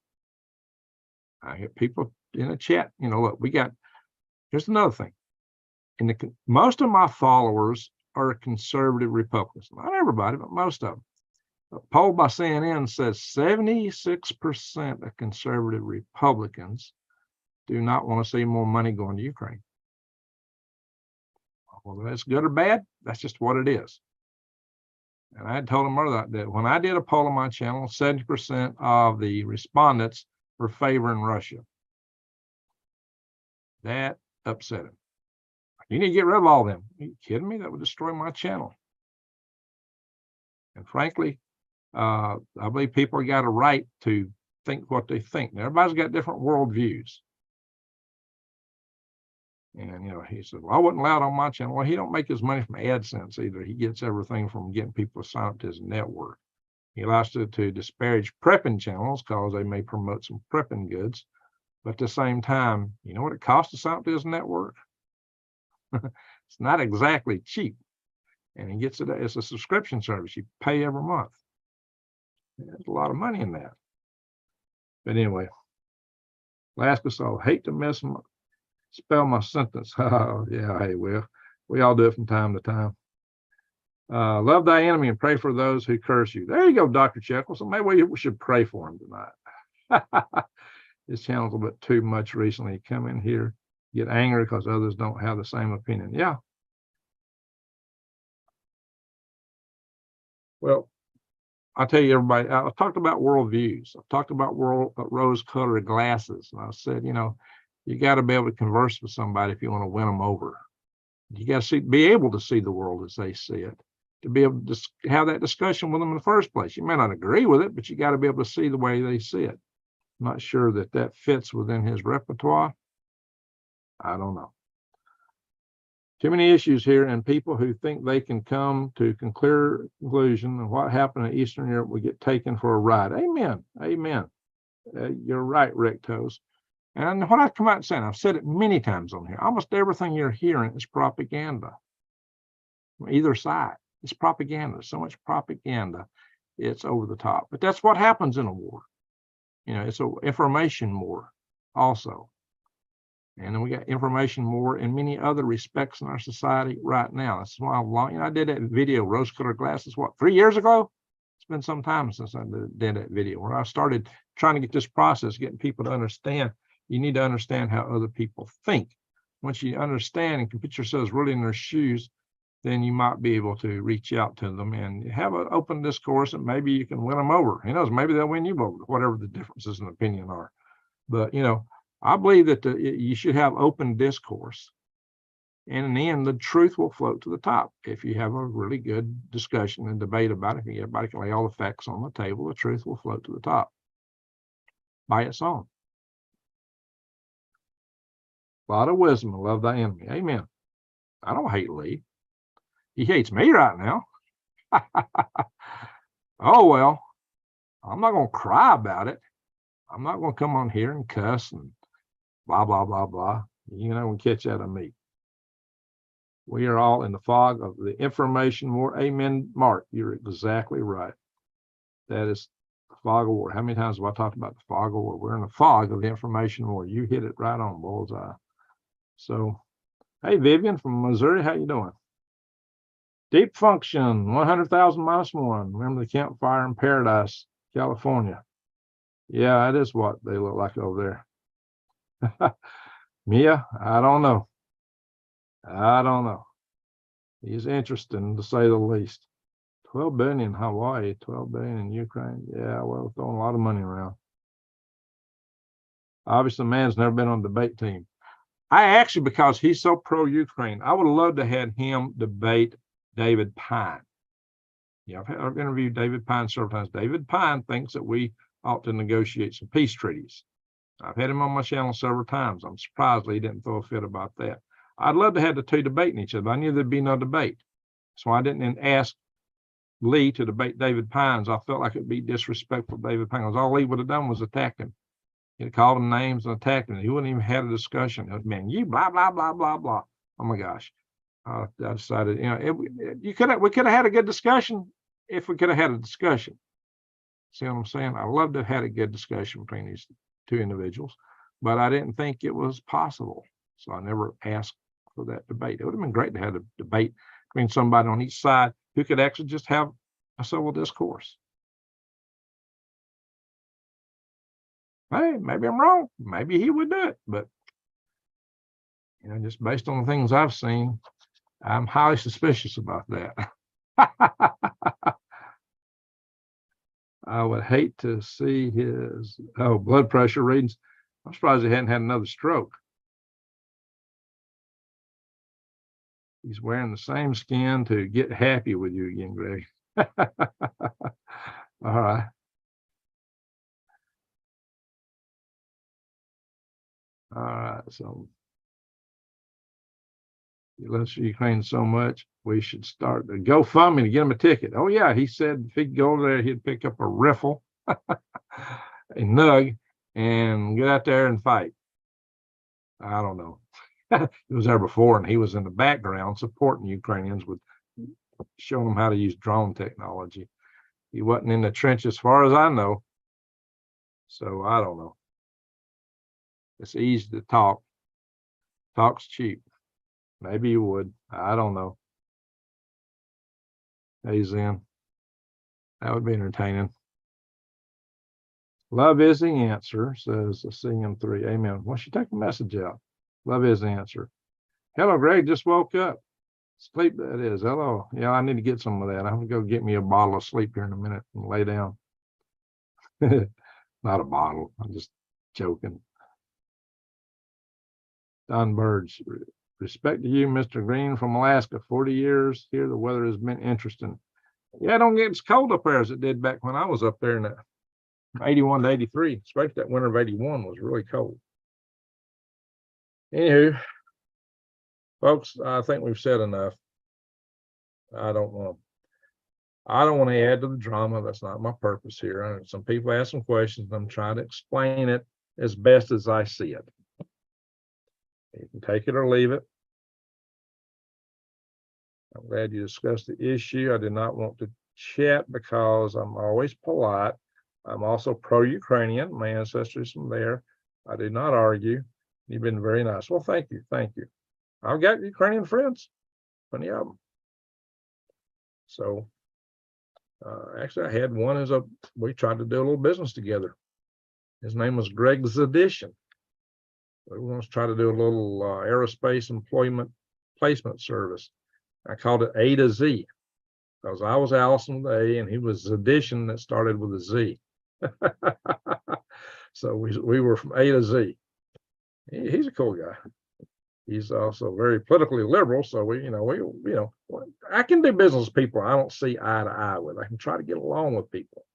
S1: I get people in the chat, look, here's another thing. Most of my followers are conservative Republicans. Not everybody, but most of them. A poll by CNN says 76% of conservative Republicans do not want to see more money going to Ukraine. Whether that's good or bad, that's just what it is. And I had told them earlier that when I did a poll on my channel, 70% of the respondents were favoring Russia. That upset him. You need to get rid of all of them. Are you kidding me? That would destroy my channel. And frankly, I believe people got a right to think what they think. Now, everybody's got different worldviews. And, he said, well, I wasn't allowed on my channel. Well, he don't make his money from AdSense either. He gets everything from getting people to sign up to his network. He likes to disparage prepping channels because they may promote some prepping goods. But at the same time, you know what it costs to sign up to his network? It's not exactly cheap. And he gets it. It's a subscription service. You pay every month. There's a lot of money in that. But anyway, Alaska, so hate to spell my sentence. Oh, yeah, hey, we all do it from time to time. Love thy enemy and pray for those who curse you. There you go, Dr. Checkle. So maybe we should pray for him tonight. His channel's a bit too much recently. Come in here, get angry because others don't have the same opinion. Yeah. Well, I'll tell you, everybody, I've talked about worldviews. I've talked about rose-colored glasses. And I said, you got to be able to converse with somebody if you want to win them over. You got to be able to see the world as they see it, to be able to have that discussion with them in the first place. You may not agree with it, but you got to be able to see the way they see it. I'm not sure that fits within his repertoire. I don't know. Too many issues here, and people who think they can come to a clear conclusion of what happened in Eastern Europe will get taken for a ride. Amen. Amen. You're right, Rick Toes. And what I've come out and said, I've said it many times on here, almost everything you're hearing is propaganda. Either side, it's propaganda. So much propaganda, it's over the top. But that's what happens in a war. It's an information war also. And then we got information war in many other respects in our society right now. That's why I did that video, rose-colored glasses, 3 years ago? It's been some time since I did that video where I started trying to get this process, getting people to understand. You need to understand how other people think. Once you understand and can put yourselves really in their shoes, then you might be able to reach out to them and have an open discourse, and maybe you can win them over. Who knows? Maybe they'll win you over, whatever the differences in opinion are. But, I believe that you should have open discourse. And in the end, the truth will float to the top. If you have a really good discussion and debate about it, if everybody can lay all the facts on the table, the truth will float to the top by its own. A lot of wisdom and love thy enemy. Amen. I don't hate Lee. He hates me right now. Oh, well, I'm not going to cry about it. I'm not going to come on here and cuss and blah, blah, blah, blah. We catch that on me. We are all in the fog of the information war. Amen, Mark. You're exactly right. That is the fog of war. How many times have I talked about the fog of war? We're in the fog of the information war. You hit it right on bullseye. So, hey, Vivian from Missouri, how you doing? Deep Function, 100,000 -1. Remember the campfire in Paradise, California. Yeah, that is what they look like over there. Mia, I don't know. He's interesting, to say the least. 12 billion in Hawaii, 12 billion in Ukraine. Yeah, well, throwing a lot of money around. Obviously, the man's never been on the debate team. I actually, because he's so pro-Ukraine, I would have loved to have had him debate David Pine. Yeah, I've interviewed David Pine several times. David Pine thinks that we ought to negotiate some peace treaties. I've had him on my channel several times. I'm surprised he didn't throw a fit about that. I'd love to have the two debating each other. I knew there'd be no debate. So I didn't ask Lee to debate David Pines. I felt like it'd be disrespectful to David Pines. All Lee would have done was attack him. He'd called him names and attacked him. He wouldn't even had a discussion. It would man, you blah, blah, blah, blah, blah. Oh my gosh. I decided, we could have had a good discussion if we could have had a discussion. See what I'm saying? I love to have had a good discussion between these two individuals, but I didn't think it was possible. So I never asked for that debate. It would have been great to have a debate between somebody on each side who could actually just have a civil discourse. Hey, maybe I'm wrong. Maybe he would do it, but just based on the things I've seen, I'm highly suspicious about that. I would hate to see his blood pressure readings. I'm surprised he hadn't had another stroke. He's wearing the same skin to get happy with you again, Greg. All right. All right. So he loves Ukraine so much, we should start the GoFundMe to get him a ticket. Oh, yeah. He said if he'd go over there, he'd pick up a rifle, a nug, and get out there and fight. I don't know. He was there before, and he was in the background supporting Ukrainians with showing them how to use drone technology. He wasn't in the trench as far as I know. So I don't know. It's easy to talk. Talk's cheap. Maybe you would. I don't know. Hey, Zen. That would be entertaining. Love is the answer, says CM3. Amen. Why don't you take the message out? Love is the answer. Hello, Greg. Just woke up. Sleep, that is. Hello. Yeah, I need to get some of that. I'm going to go get me a bottle of sleep here in a minute and lay down. Not a bottle. I'm just joking. Don Birds. Respect to you, Mr. Green from Alaska. 40 years here. The weather has been interesting. Yeah, it don't get as cold up there as it did back when I was up there in 81 to 83. Especially that winter of 81 was really cold. Anywho, folks, I think we've said enough. I don't want to add to the drama. That's not my purpose here. Some people ask some questions. I'm trying to explain it as best as I see it. You can take it or leave it. I'm glad you discussed the issue. I did not want to chat because I'm always polite. I'm also pro-Ukrainian. My ancestry is from there. I do not argue. You've been very nice. Well, thank you. Thank you. I've got Ukrainian friends, plenty of them. So actually, I had one we tried to do a little business together. His name was Greg Zedition. We want to try to do a little aerospace employment placement service. I called it A to Z because I was Allison with A and he was Zedition that started with a Z. So we were from A to Z. He's a cool guy. He's also very politically liberal. So I can do business with people I don't see eye to eye with. I can try to get along with people.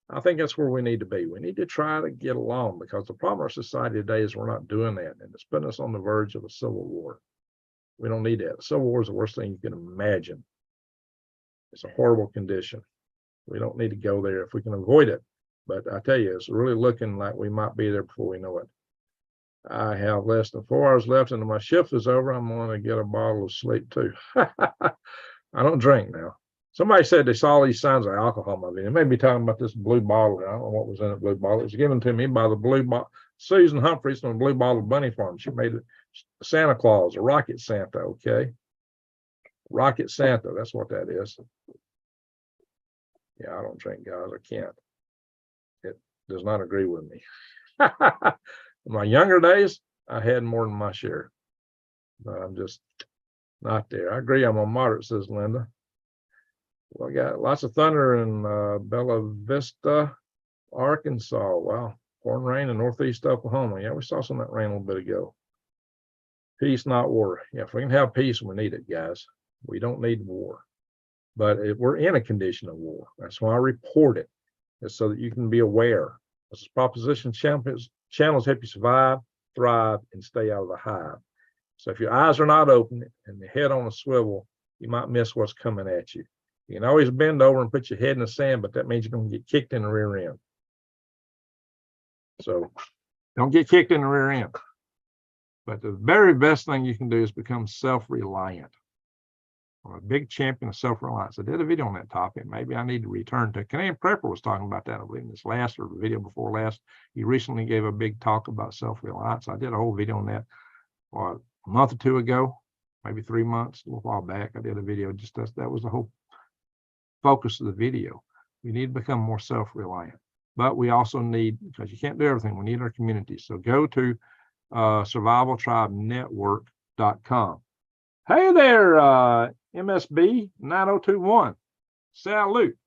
S1: I think that's where we need to be. We need to try to get along because the problem in our society today is we're not doing that. And it's putting us on the verge of a civil war. We don't need that. Civil war is the worst thing you can imagine. It's a horrible condition. We don't need to go there if we can avoid it. But I tell you, it's really looking like we might be there before we know it. I have less than 4 hours left and my shift is over. I'm going to get a bottle of sleep too. I don't drink now. Somebody said they saw these signs of alcohol in my video. They may be talking about this blue bottle. I don't know what was in it, blue bottle. It was given to me by the blue bottle. Susan Humphreys from the Blue Bottle Bunny Farm. She made it Santa Claus, a rocket Santa, okay? Rocket Santa, that's what that is. Yeah, I don't drink, guys. I can't. It does not agree with me. In my younger days, I had more than my share. But I'm just not there. I agree, I'm a moderate, says Linda. Well, I got lots of thunder in Bella Vista, Arkansas. Wow. Pouring rain in northeast Oklahoma. Yeah, we saw some of that rain a little bit ago. Peace, not war. Yeah, if we can have peace, we need it, guys. We don't need war. But we're in a condition of war. That's why I report it. It's so that you can be aware. This is Proposition Channels help you survive, thrive, and stay out of the hive. So if your eyes are not open and the head on a swivel, you might miss what's coming at you. You can always bend over and put your head in the sand, but that means you're going to get kicked in the rear end. So don't get kicked in the rear end. But the very best thing you can do is become self-reliant. I'm a big champion of self-reliance. I did a video on that topic. Maybe I need to return to. Canadian Prepper was talking about that, I believe, in this last or video before last. He recently gave a big talk about self-reliance. I did a whole video on that a month or two ago, maybe 3 months, a little while back. I did a video just that was the whole focus of the video. We need to become more self-reliant. but we also need, because you can't do everything, we need our community. So go to survivaltribenetwork.com. Hey there, MSB 9021. Salute.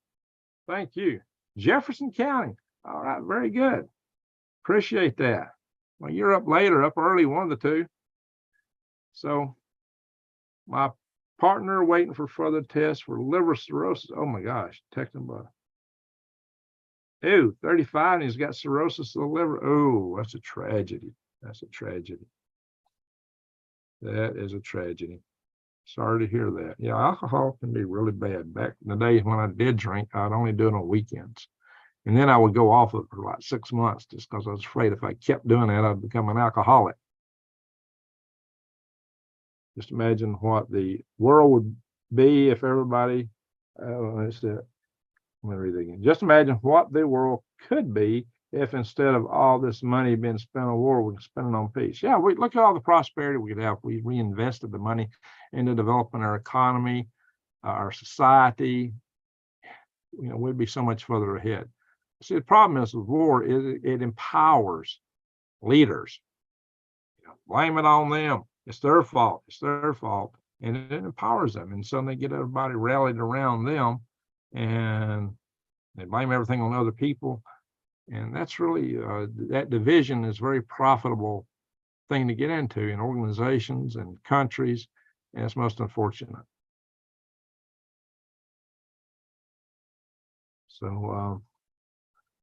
S1: Thank you. Jefferson County. All right, very good. Appreciate that. Well, you're up later, up early, one of the two. So my partner waiting for further tests for liver cirrhosis. Oh my gosh, texting about. Ew, 35 and he's got cirrhosis of the liver. Oh, that's a tragedy. That's a tragedy. That is a tragedy. Sorry to hear that. Yeah, alcohol can be really bad. Back in the days when I did drink, I'd only do it on weekends. And then I would go off it for like 6 months just because I was afraid if I kept doing that, I'd become an alcoholic. Just imagine what the world would be if everybody, let me read it again. Just imagine what the world could be if instead of all this money being spent on war, we can spend it on peace. Yeah, we look at all the prosperity we could have. We reinvested the money into developing our economy, our society. You know, we'd be so much further ahead. See, the problem is with war is it empowers leaders. You know, blame it on them. It's their fault. It's their fault. And it empowers them. And so they get everybody rallied around them and they blame everything on other people. And that's really, that division is a very profitable thing to get into in organizations and countries. And it's most unfortunate. So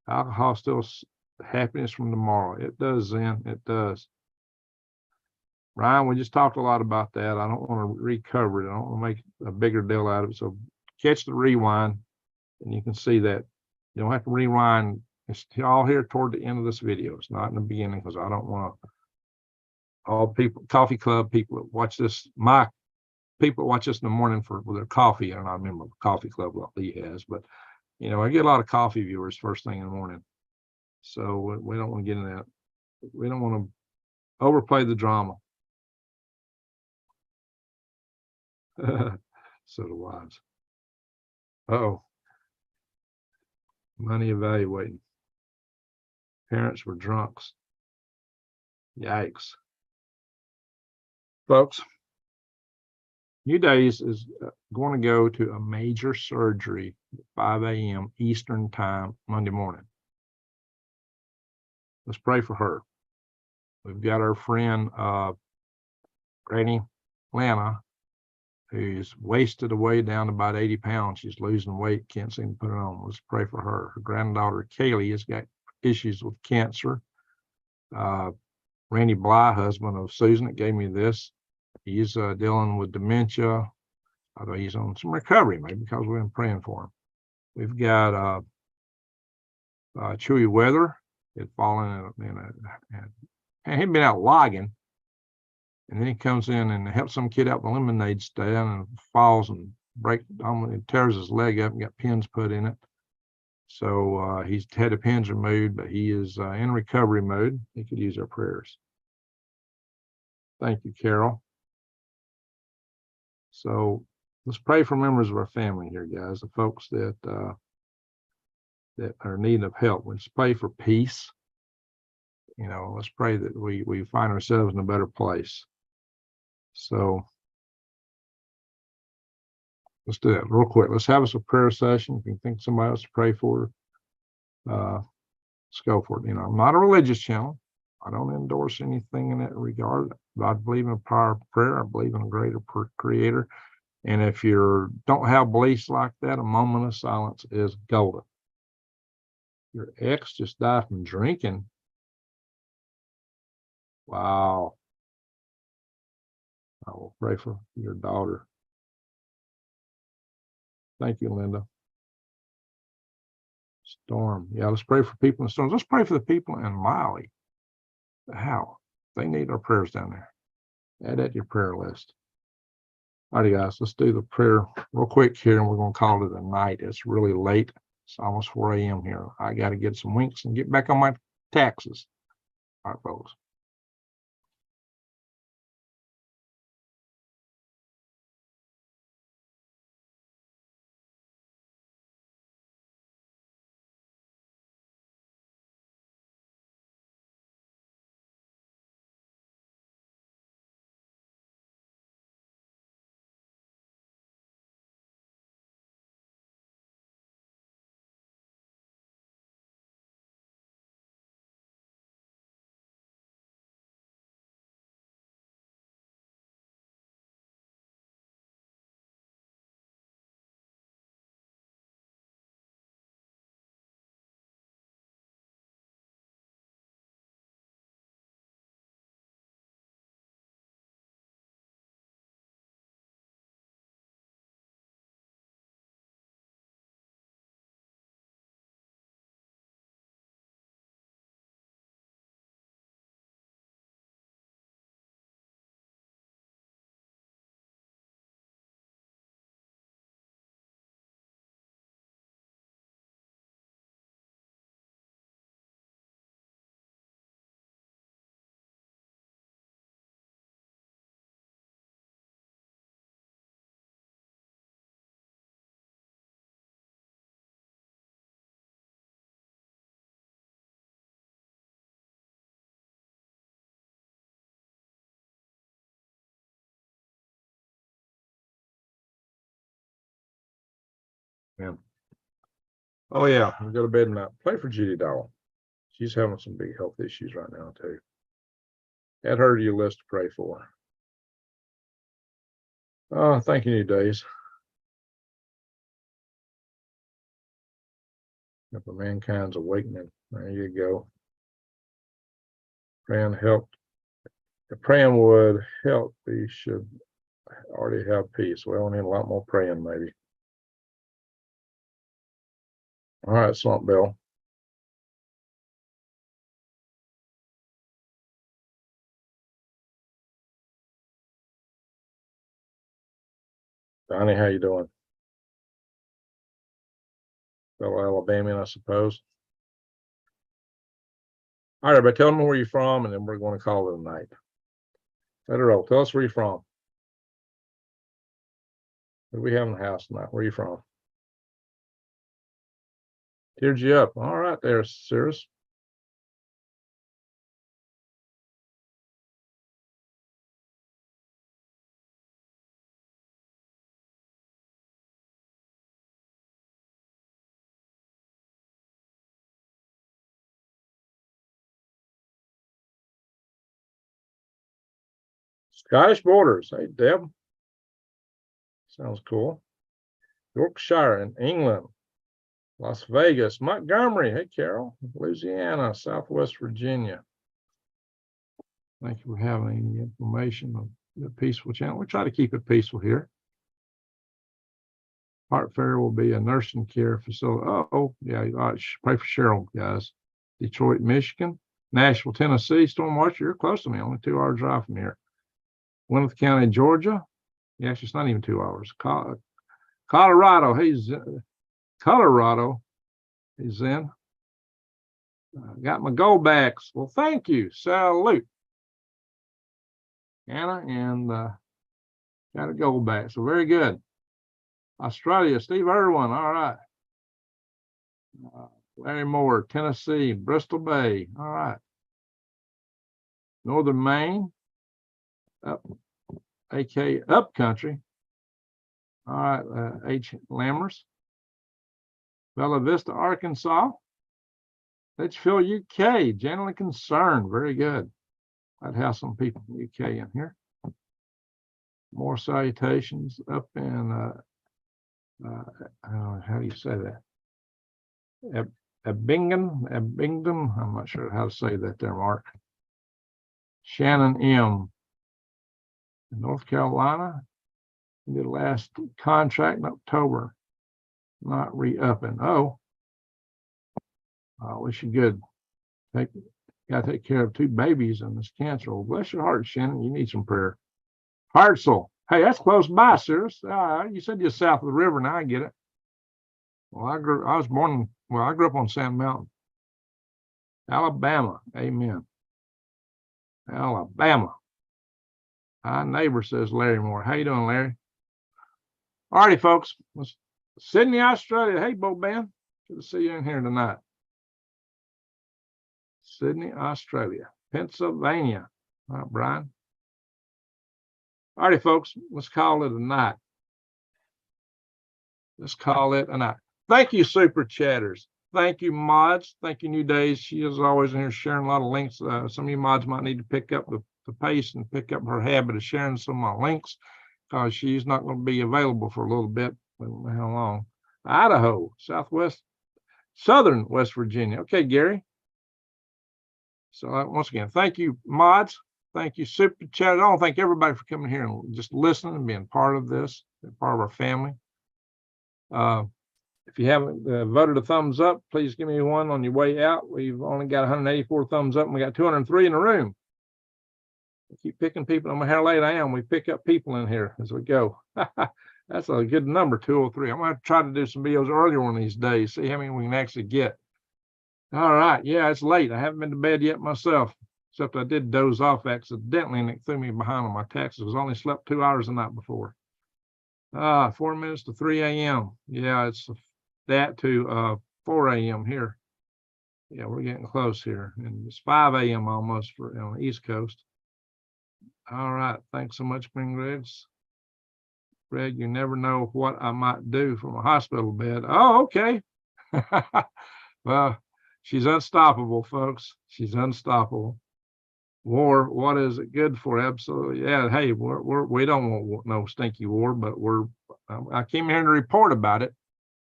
S1: alcohol steals happiness from tomorrow. It does, Zen. It does. Ryan, we just talked a lot about that. I don't want to recover it. I don't want to make a bigger deal out of it. So catch the rewind and you can see that. You don't have to rewind. It's all here toward the end of this video. It's not in the beginning because I don't want to, all people, coffee club people that watch this, my people that watch this in the morning with their coffee. And I remember coffee club what Lee has, but you know, I get a lot of coffee viewers first thing in the morning. So we don't want to get in that. We don't want to overplay the drama. So the wives. Uh-oh. Money evaluating. Parents were drunks. Yikes. Folks, New Days is going to go to a major surgery at 5 a.m. Eastern time Monday morning. Let's pray for her. We've got our friend Granny Lana, who's wasted away down to about 80 pounds. She's losing weight, can't seem to put it on. Let's pray for her. Her granddaughter Kaylee has got issues with cancer. Randy Bly, husband of Susan that gave me this, he's dealing with dementia, although he's on some recovery, maybe because we've been praying for him. We've got Chewy Weather. Had fallen and he'd been out logging, and then he comes in and helps some kid out with a lemonade stand and falls and tears his leg up and got pins put in it. So he's had the pins removed, but he is in recovery mode. He could use our prayers. Thank you, Carol. So let's pray for members of our family here, guys, the folks that are in need of help. Let's pray for peace. You know, let's pray that we find ourselves in a better place. So let's do that real quick. Let's have us a prayer session. If you think somebody else to pray for, let's go for it. You know, I'm not a religious channel. I don't endorse anything in that regard. I believe in a power of prayer. I believe in a greater creator. And if you don't have beliefs like that, a moment of silence is golden. Your ex just died from drinking. Wow. I will pray for your daughter. Thank you, Linda. Storm. Yeah, let's pray for people in storms. Let's pray for the people in Mali. How? They need our prayers down there. Add that to your prayer list. All right, guys, let's do the prayer real quick here, and we're going to call it a night. It's really late. It's almost 4 a.m. here. I got to get some winks and get back on my taxes. All right, folks. Yeah. Oh yeah, we go to bed tonight. Play for Judy Doll. She's having some big health issues right now too. Add her to your list to pray for. Oh, thank you, New Days. For mankind's awakening. There you go. Praying helped. If praying would help, we should already have peace. Well, we need a lot more praying, maybe. All right, Swamp Bill. Donnie, how you doing? Fellow Alabamian, I suppose. All right, everybody, tell them where you're from, and then we're going to call it a night. Let her roll. Tell us where you're from. What do we have in the house tonight? Where are you from? Teared you up. All right there, Cirrus. Scottish Borders. Hey, Deb. Sounds cool. Yorkshire in England. Las Vegas. Montgomery. Hey, Carol. Louisiana. Southwest Virginia. Thank you for having any information on the peaceful channel. We try to keep it peaceful here. Heart Fair will be a nursing care facility. Oh, yeah. All right, pray for Cheryl, guys. Detroit, Michigan. Nashville, Tennessee. Stormwatcher, you're close to me. Only 2 hour drive from here. Winnet County, Georgia. Yeah, actually, it's not even 2 hours. Colorado. Colorado. He's in. Got my gold backs. Well, thank you. Salute. Anna, and got a gold back. So very good. Australia, Steve Irwin. All right. Larry Moore, Tennessee, Bristol Bay. All right. Northern Maine, AK Up Country. All right. H. Lammers. Bella Vista, Arkansas. Litchfield, UK. Generally concerned. Very good. I'd have some people from UK in here. More salutations up in how do you say that? Abingdon. I'm not sure how to say that there, Mark. Shannon M. In North Carolina. Did last contract in October. Not re-upping. Oh. We should good. Got to take care of 2 babies and this cancer. Well, bless your heart, Shannon. You need some prayer. Hartsel. Hey, that's close by, Cirrus. You said you're south of the river. Now I get it. Well, I grew up on Sand Mountain. Alabama. Amen. Alabama. Our neighbor, says Larry Moore. How you doing, Larry? All righty, folks. Sydney, Australia. Hey, Bo Ben. Good to see you in here tonight. Sydney, Australia. Pennsylvania. All right, Brian. All righty, folks. Let's call it a night. Let's call it a night. Thank you, Super Chatters. Thank you, mods. Thank you, New Days. She is always in here sharing a lot of links. Some of you mods might need to pick up the pace and pick up her habit of sharing some of my links, because she's not going to be available for a little bit. I don't know how long. Idaho, southern West Virginia. Okay, Gary. So once again, thank you, mods. Thank you, Super Chat. I want to thank everybody for coming here and just listening and being part of this, part of our family. If you haven't voted a thumbs up, please give me one on your way out. We've only got 184 thumbs up, and we got 203 in the room. We keep picking people. No matter how late I am, we pick up people in here as we go. That's a good number, 203. I'm going to have to try to do some videos earlier one of these days, see how many we can actually get. All right. Yeah, it's late. I haven't been to bed yet myself, except I did doze off accidentally, and it threw me behind on my taxes. I only slept 2 hours the night before. 4 minutes to 3 a.m. Yeah, it's that to 4 a.m. here. Yeah, we're getting close here. And it's 5 a.m. almost on the East Coast. All right. Thanks so much, Green Grigs. Fred, you never know what I might do from a hospital bed. Oh, okay. Well, she's unstoppable, folks. She's unstoppable. War, what is it good for? Absolutely. Yeah. Hey, we don't want no stinky war, but I came here to report about it,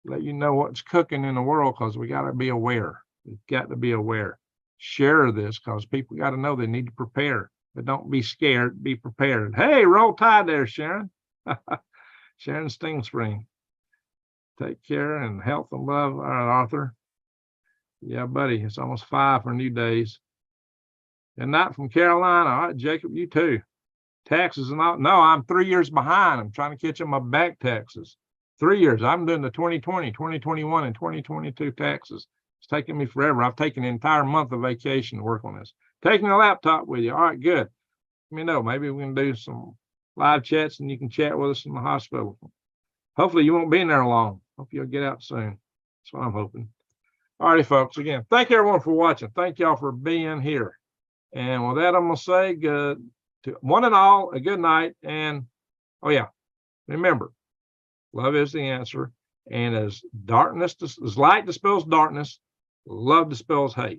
S1: let you know what's cooking in the world, because we got to be aware. We've got to be aware. Share this, because people got to know they need to prepare. But don't be scared, be prepared. Hey, roll tide there, Sharon. Sharon Stingspring. Take care and health and love. All right, Arthur. Yeah, buddy, it's almost 5 for new days. And not from Carolina. All right, Jacob, you too. Taxes and all. No, I'm 3 years behind. I'm trying to catch up my back taxes. 3 years. I'm doing the 2020, 2021, and 2022 taxes. It's taking me forever. I've taken an entire month of vacation to work on this. Taking a laptop with you. All right, good. Let me know. Maybe we can do some live chats and you can chat with us in the hospital. Hopefully you won't be in there long. Hope you'll get out soon. That's what I'm hoping. All righty, folks. Again, thank everyone for watching. Thank y'all for being here. And with that, I'm going to say good to one and all, a good night. And, oh, yeah, remember, love is the answer. And as light dispels darkness, love dispels hate.